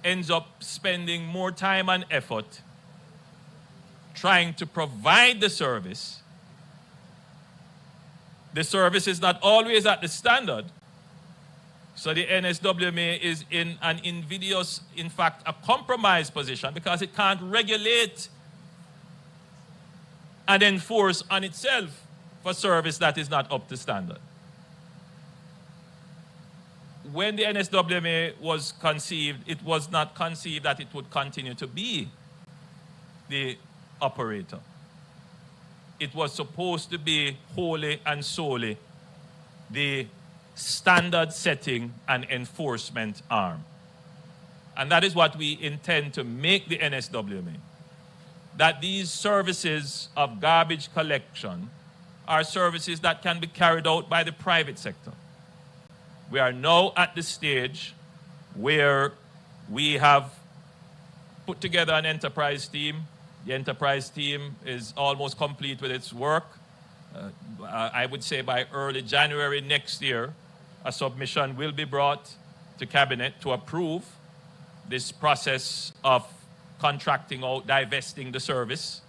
ends up spending more time and effort trying to provide the service. The service is not always at the standard. So the NSWMA is in an invidious, in fact, a compromised position, because it can't regulate and enforce on itself for service that is not up to standard. When the NSWMA was conceived, it was not conceived that it would continue to be the operator. It was supposed to be wholly and solely the standard setting and enforcement arm. And that is what we intend to make the NSWMA. That these services of garbage collection are services that can be carried out by the private sector. We are now at the stage where we have put together an enterprise team. The enterprise team is almost complete with its work. I would say by early January next year, a submission will be brought to Cabinet to approve this process of contracting out, divesting the service.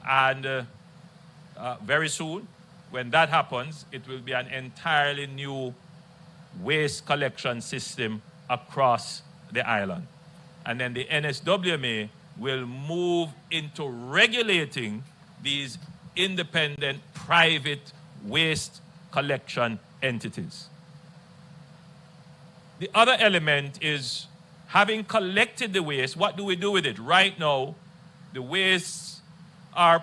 And very soon, when that happens, it will be an entirely new waste collection system across the island. And then the NSWMA will move into regulating these independent private waste collection entities. The other element is, having collected the waste, what do we do with it? Right now, the wastes are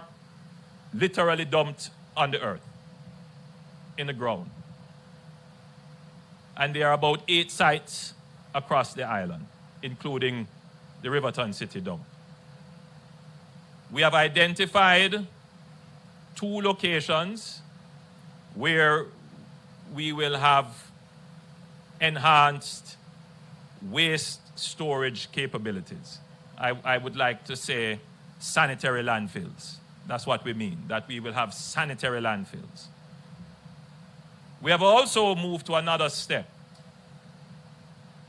literally dumped on the earth, in the ground. And there are about 8 sites across the island, including the Riverton City dump. We have identified 2 locations where we will have enhanced waste storage capabilities. I would like to say sanitary landfills. That's what we mean, that we will have sanitary landfills. We have also moved to another step.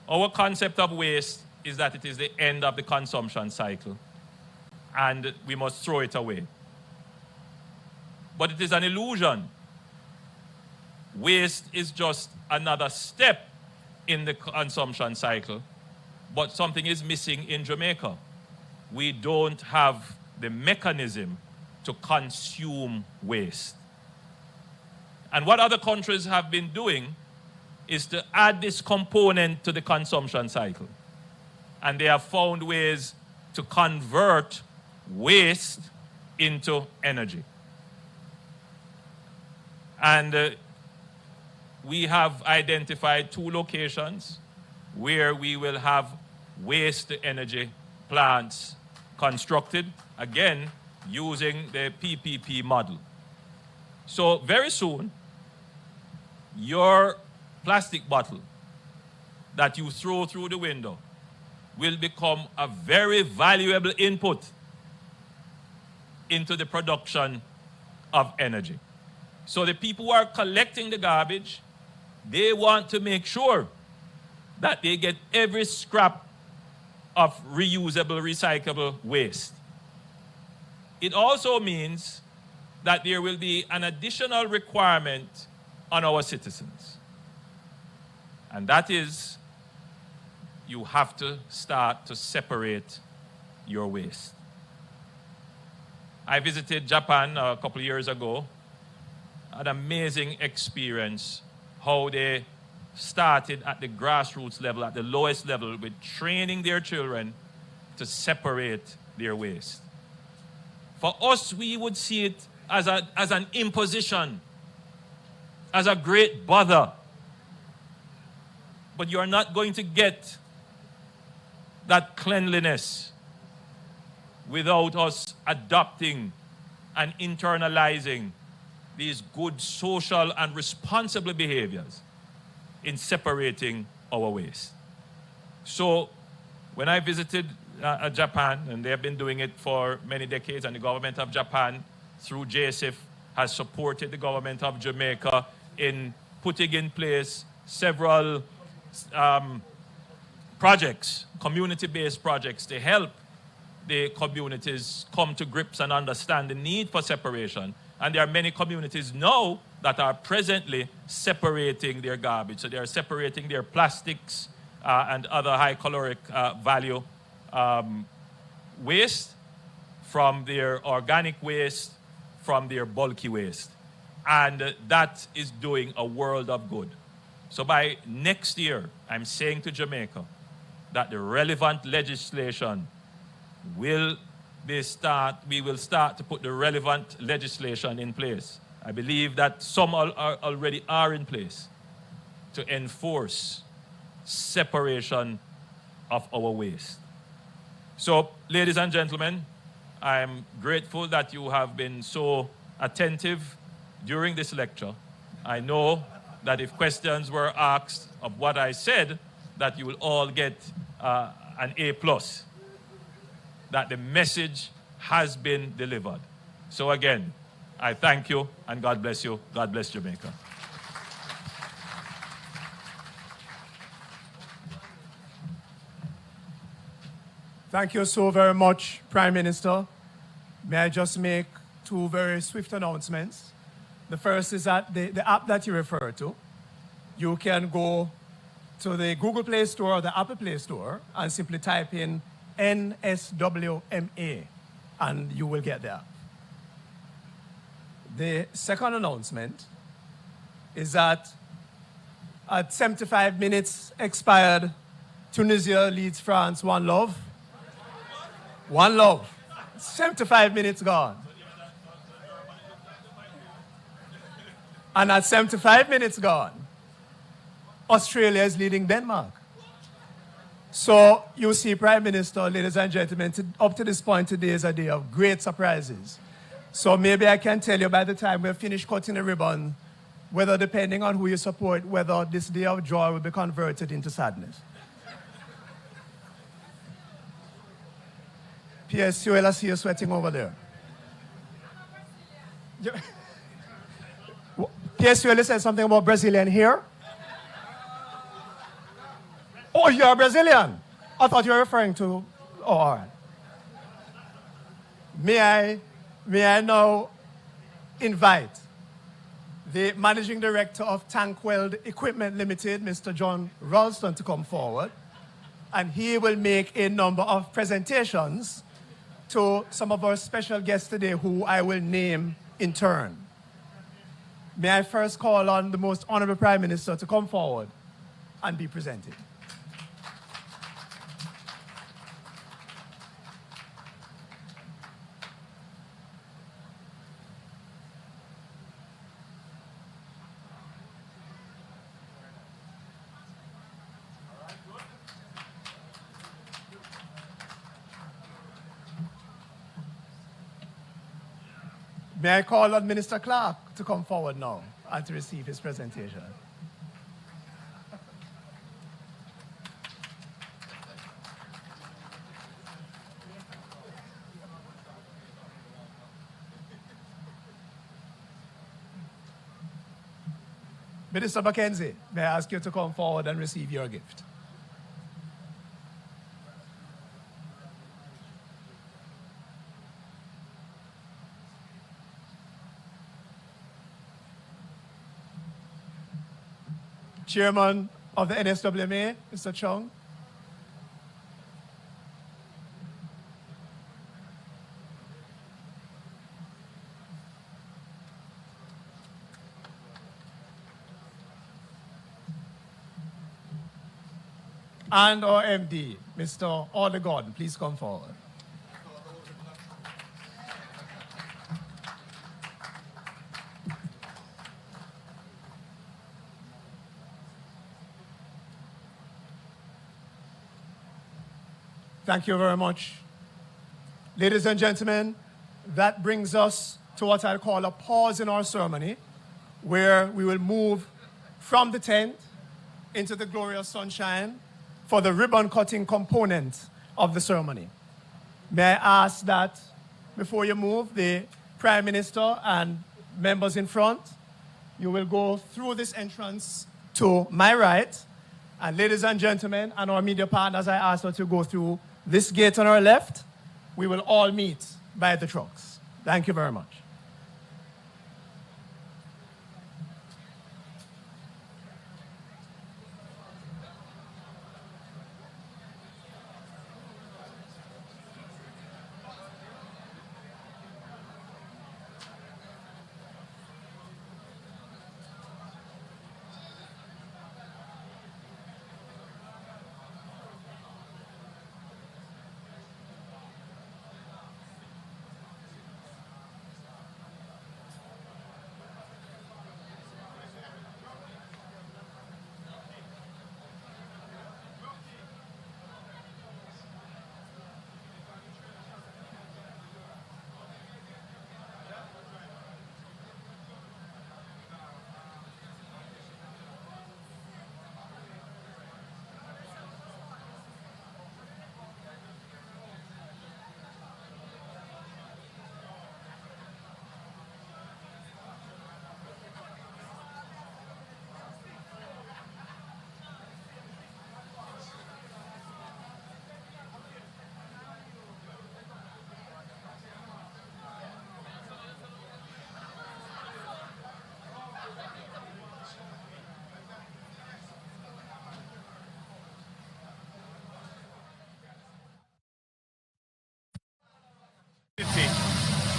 Our concept of waste is that it is the end of the consumption cycle and we must throw it away. But it is an illusion. Waste is just another step in the consumption cycle, but something is missing in Jamaica. We don't have the mechanism to consume waste. And what other countries have been doing is to add this component to the consumption cycle. And they have found ways to convert waste into energy. And we have identified 2 locations where we will have waste-to-energy plants constructed, again, using the PPP model. So very soon, your plastic bottle that you throw through the window will become a very valuable input into the production of energy. So the people who are collecting the garbage, they want to make sure that they get every scrap of reusable, recyclable waste. It also means that there will be an additional requirement on our citizens. And that is, you have to start to separate your waste. I visited Japan a couple of years ago. An amazing experience, how they started at the grassroots level, at the lowest level, with training their children to separate their waste. For us, we would see it as an imposition, as a great bother. But you're not going to get that cleanliness without us adopting and internalizing these good social and responsible behaviors in separating our waste. So when I visited Japan, and they have been doing it for many decades, and the government of Japan, through JSIF, has supported the government of Jamaica in putting in place several projects, community-based projects, to help the communities come to grips and understand the need for separation. And there are many communities now that are presently separating their garbage. So they are separating their plastics and other high caloric value waste from their organic waste, from their bulky waste. And that is doing a world of good. So by next year, I'm saying to Jamaica that the relevant legislation we will start to put the relevant legislation in place. I believe that some already are in place to enforce separation of our waste. So, ladies and gentlemen, I'm grateful that you have been so attentive during this lecture. I know that if questions were asked of what I said, that you will all get an A+. That the message has been delivered. So again, I thank you and God bless you. God bless Jamaica. Thank you so very much, Prime Minister. May I just make 2 very swift announcements. The first is that the app that you refer to, you can go to the Google Play Store or the Apple Play Store and simply type in NSWMA, and you will get there. The second announcement is that At 75 minutes expired, Tunisia leads France 1-0. 1-0. 75 minutes gone. And at 75 minutes gone, Australia is leading Denmark. So you see, Prime Minister, ladies and gentlemen, up to this point today is a day of great surprises. So maybe I can tell you by the time we're finished cutting the ribbon, whether depending on who you support, whether this day of joy will be converted into sadness. PSUL, I see you sweating over there. PSUL said something about Brazilian here. Oh, you're a Brazilian. I thought you were referring to... Oh, all right. May I now invite the Managing Director of Tankweld Equipment Limited, Mr. John Ralston, to come forward. And he will make a number of presentations to some of our special guests today who I will name in turn. May I first call on the most honorable Prime Minister to come forward and be presented. May I call on Minister Clark to come forward now and to receive his presentation. Minister Mackenzie, may I ask you to come forward and receive your gift. Chairman of the NSWMA, Mr. Chung. And our MD, Mr. Order Gordon, please come forward. Thank you very much. Ladies and gentlemen, that brings us to what I call a pause in our ceremony, where we will move from the tent into the glorious sunshine for the ribbon cutting component of the ceremony. May I ask that before you move, the Prime Minister and members in front, you will go through this entrance to my right. And ladies and gentlemen, and our media partners, I ask that you go through this gate on our left. We will all meet by the trucks. Thank you very much.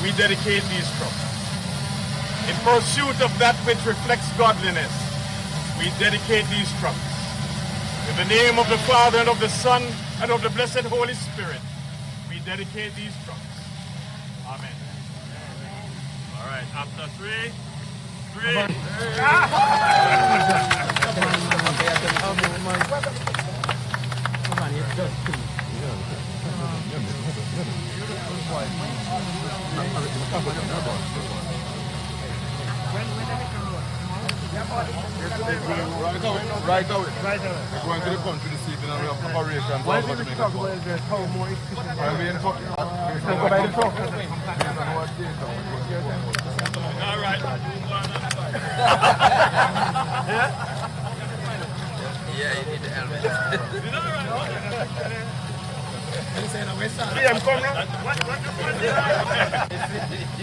We dedicate these trucks. In pursuit of that which reflects godliness, we dedicate these trucks. In the name of the Father, and of the Son, and of the blessed Holy Spirit, we dedicate these trucks. Amen. All right, after three. Right out. We're going to the country this evening and we have operations. Why did we talk about the how more efficient? Why we in talk? Go by the talk. All right. Yeah, you need the helmet. PM, come now.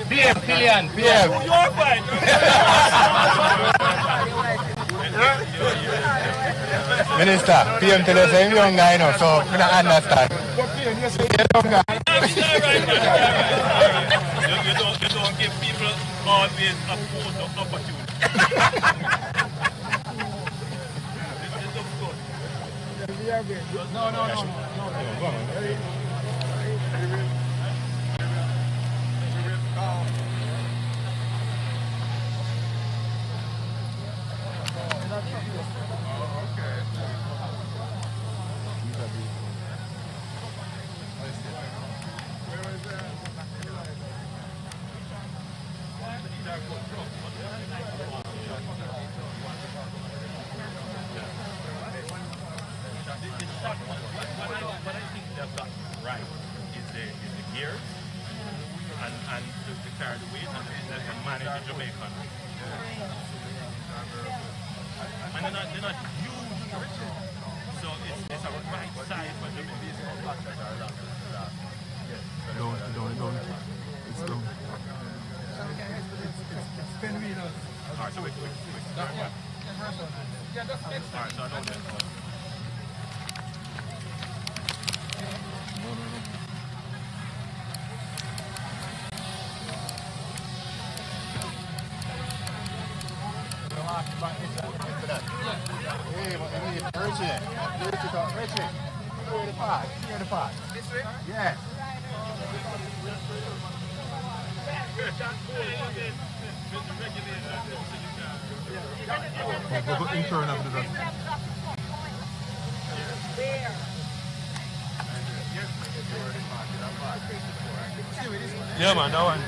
PM, Killian, PM. You're fine. Minister, PM tell us I'm young guy now, so we don't understand. You don't give people always a photo opportunity. It looks good. No. What I think they've got right is the gears and to carry the weight and manage the Jamaican. And they're not huge stretches. So it's a right size for Jamaica. Don't. It's down. All right, so wait. All right, so I know that. Hey, what you need? Richie. Here the pot. This way? Yeah. We'll go intern after that. Yeah, man, that one.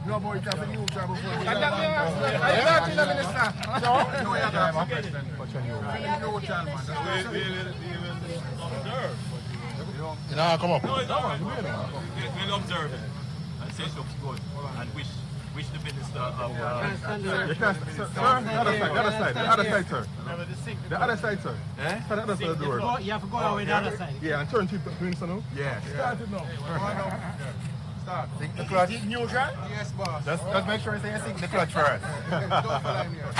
No boy, it's a new job before. You know, come up. We'll observe it and say it looks good and wish the minister of... You can't, sir, the other side, sir. The other side, sir. Eh? The other side of the door. You have to go away the other side. Yeah, and turn to minister now. Yeah. Start it now. Start. The clutch. Neutral? Yes, boss. Just make sure you say you sink the clutch first. Don't fall in here.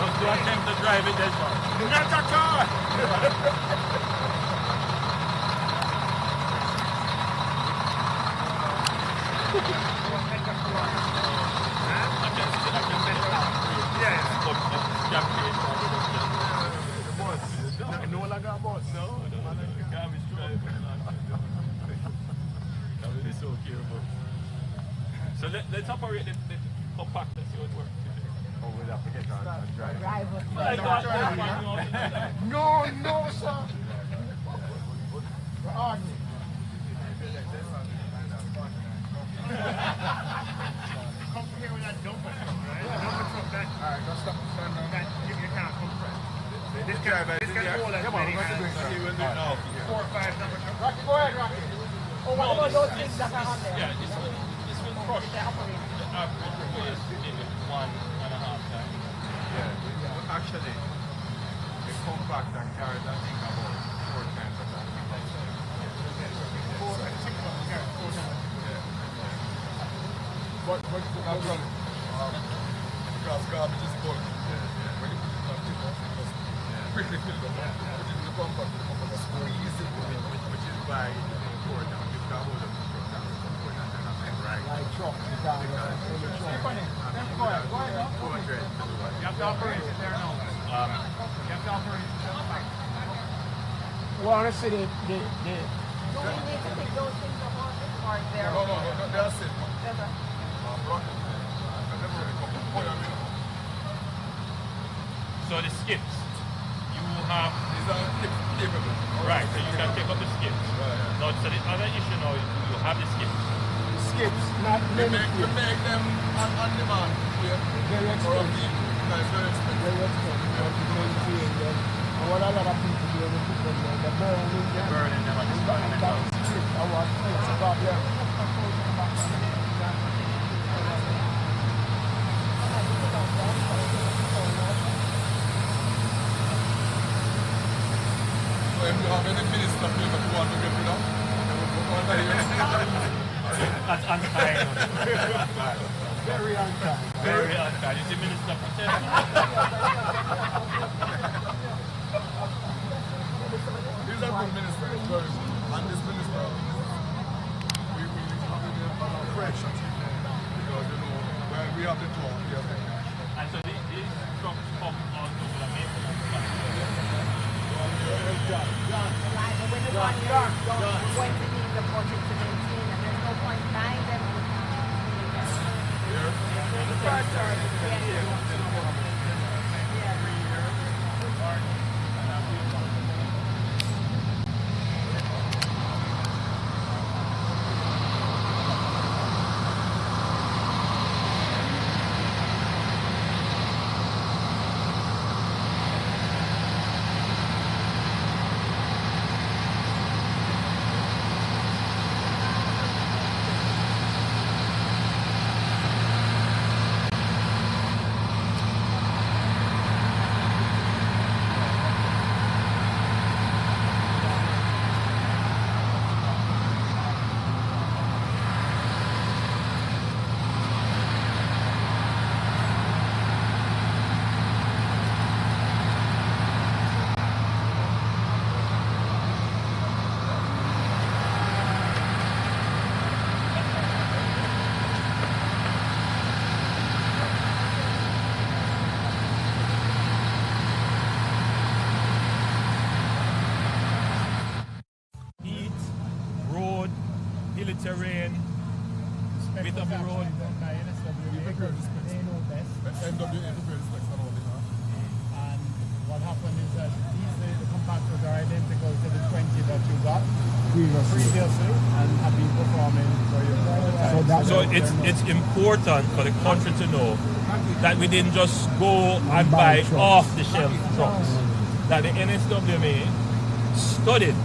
Don't you attempt to drive it this far. Not at all. No longer boss. No. Garbage drive. That is so careful. So let's operate the compact and see what works. Oh, we'll have to get on and drive. No, sir. Come here with that dumper truck, right? Dumper truck that. Alright, just stop. Stand down. That you can't compress. This can hold as many as 4 or 5 dumper trucks. Rocky, go ahead, Rocky. Or what about those things that are on there? Yeah, this will crush the average waste maybe 1.5 times. Yeah. Actually, the compact and carries I think about 4 times of that. But that's right. Because garbage is bulk. When you put it on tip, it just quickly fill it up. Put it in the compact squeeze it, which is why it's important. You've got hold of the truck and it's important and then right. Like truck, you can't go in the truck. 200 to do it. You have to operate it there now. You have to operate it there. Want to see the Do we need to take those things off or there? No, that's it. That's right. So the skips, you have, These are capable. right, so you can take up the skips. Now, so the other issue now, you have the skips. skips, not You many make them on demand. Very Or a expensive. fee. That's very expensive. Very expensive. You have to maintain them. And what a lot of people do, they put them there, they burn them. Burning them and destroying them. That's strict. Our it's a problem. So if you have any minister feel that you want to get rid of, That's unkind. Very unkind. Very unkind. You see, Minister Protect. He's a good minister. He's very good. And this minister, we fresh. Because, you know, when we have the talk, we have the And so these trucks come on to the maintenance plan. Right, but when it's on your you're going to need the budget to maintain and there's no point buying them. Heat, road, hilly terrain, bit of the road. By NSWMA, they know best. NWA prepares next and all this, huh? And what happened is that these the compactors are identical to the 20 that you got previously and have been performing for your prototype. So it's important for the country to know that we didn't just go and buy off-the-shelf trucks. That the NSWMA studied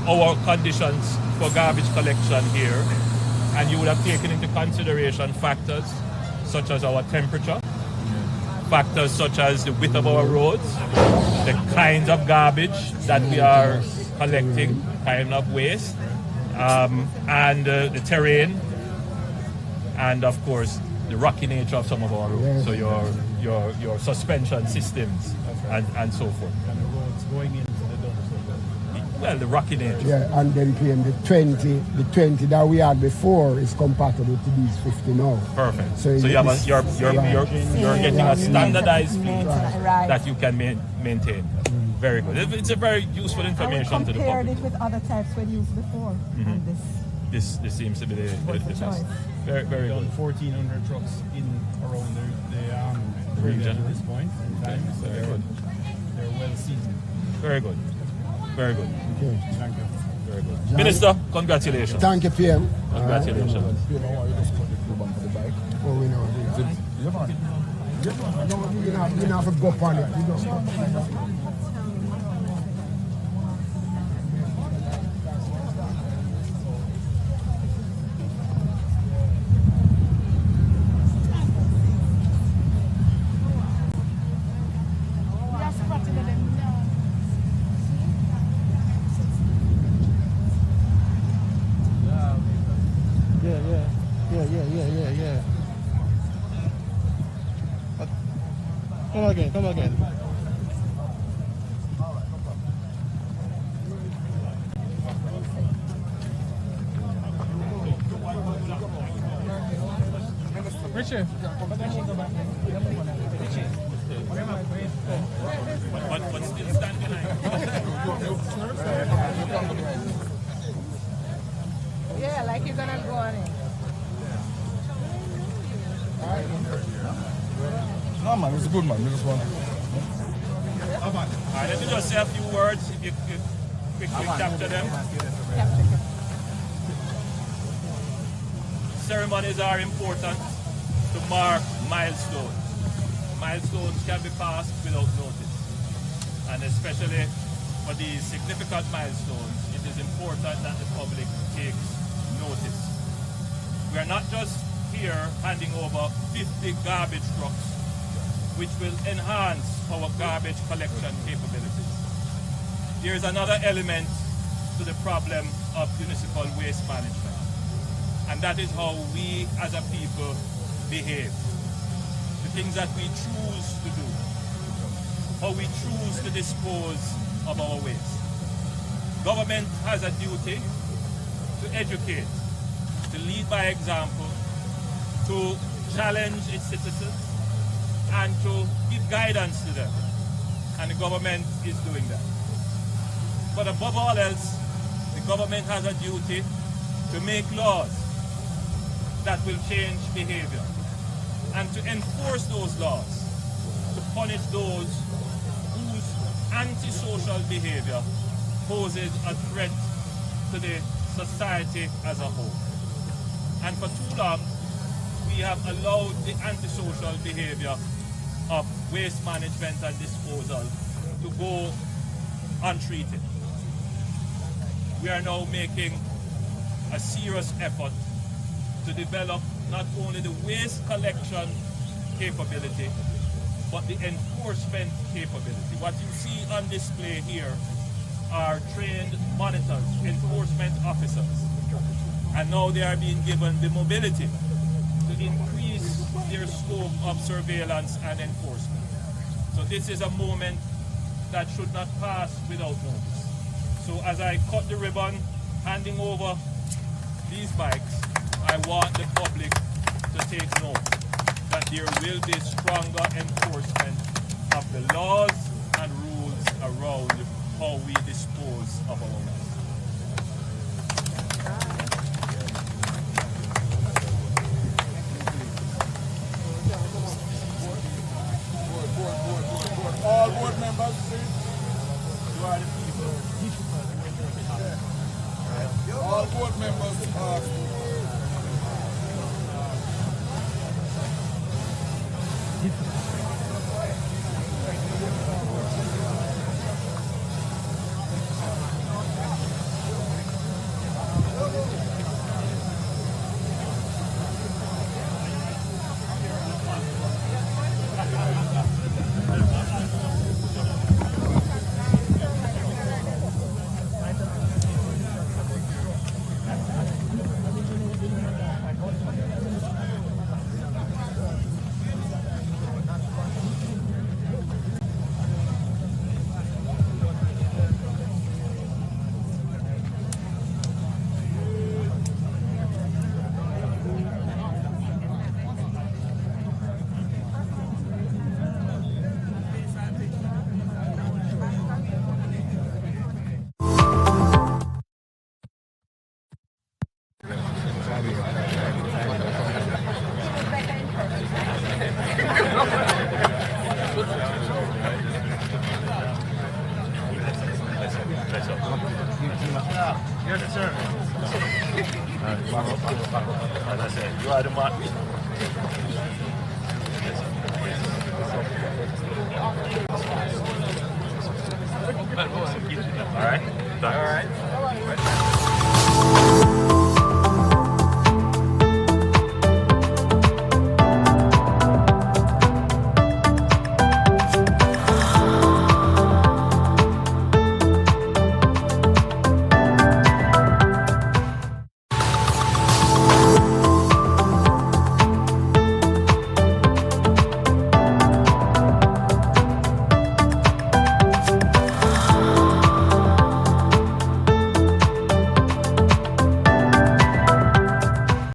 our conditions for garbage collection here, and you would have taken into consideration factors such as our temperature, factors such as the width of our roads, the kinds of garbage that we are collecting, kind of waste, and the terrain, and of course the rocky nature of some of our roads. So your suspension systems and so forth. And the roads going into the dumpster. Well, the rocky nature. Yeah, and then claim the 20 that we had before is compatible to these 50 now. Perfect. So So you have you're getting a standardized fleet Right. that you can maintain. Very good. It's a very useful information to the Compared public. it with other types we used before. And this This seems to be the best. choice. Very Done good. 1,400 trucks in around the region. at this point in time. So Very good. they're well seasoned. Very good. Very good. Okay. Thank you. Very good. Minister, congratulations. Thank you, PM. Congratulations. Oh, we know. No, you don't have to go on it. You just Yeah. Come again. Richard. But still stand behind. Yeah, like you're gonna go on it. No, man, it's a good man. We just want Alright, let me just say a few words if you could quickly capture them. Ceremonies are important to mark milestones. Milestones can be passed without notice. And especially for these significant milestones, it is important that the public takes notice. We are not just here handing over 50 garbage trucks, which will enhance our garbage collection capabilities. There is another element to the problem of municipal waste management, and that is how we as a people behave. The things that we choose to do, how we choose to dispose of our waste. Government has a duty to educate, to lead by example, to challenge its citizens, and to give guidance to them. And the government is doing that. But above all else, the government has a duty to make laws that will change behavior and to enforce those laws, to punish those whose antisocial behavior poses a threat to the society as a whole. And for too long, we have allowed the antisocial behavior of waste management and disposal to go untreated. We are now making a serious effort to develop not only the waste collection capability, but the enforcement capability. What you see on display here are trained monitors, enforcement officers. And now they are being given the mobility to increase their scope of surveillance and enforcement. So this is a moment that should not pass without notice. So as I cut the ribbon, handing over these bikes, I want the public to take note that there will be stronger enforcement of the laws and rules around how we dispose of our waste. all board members, please. You are the people. All board members, All right.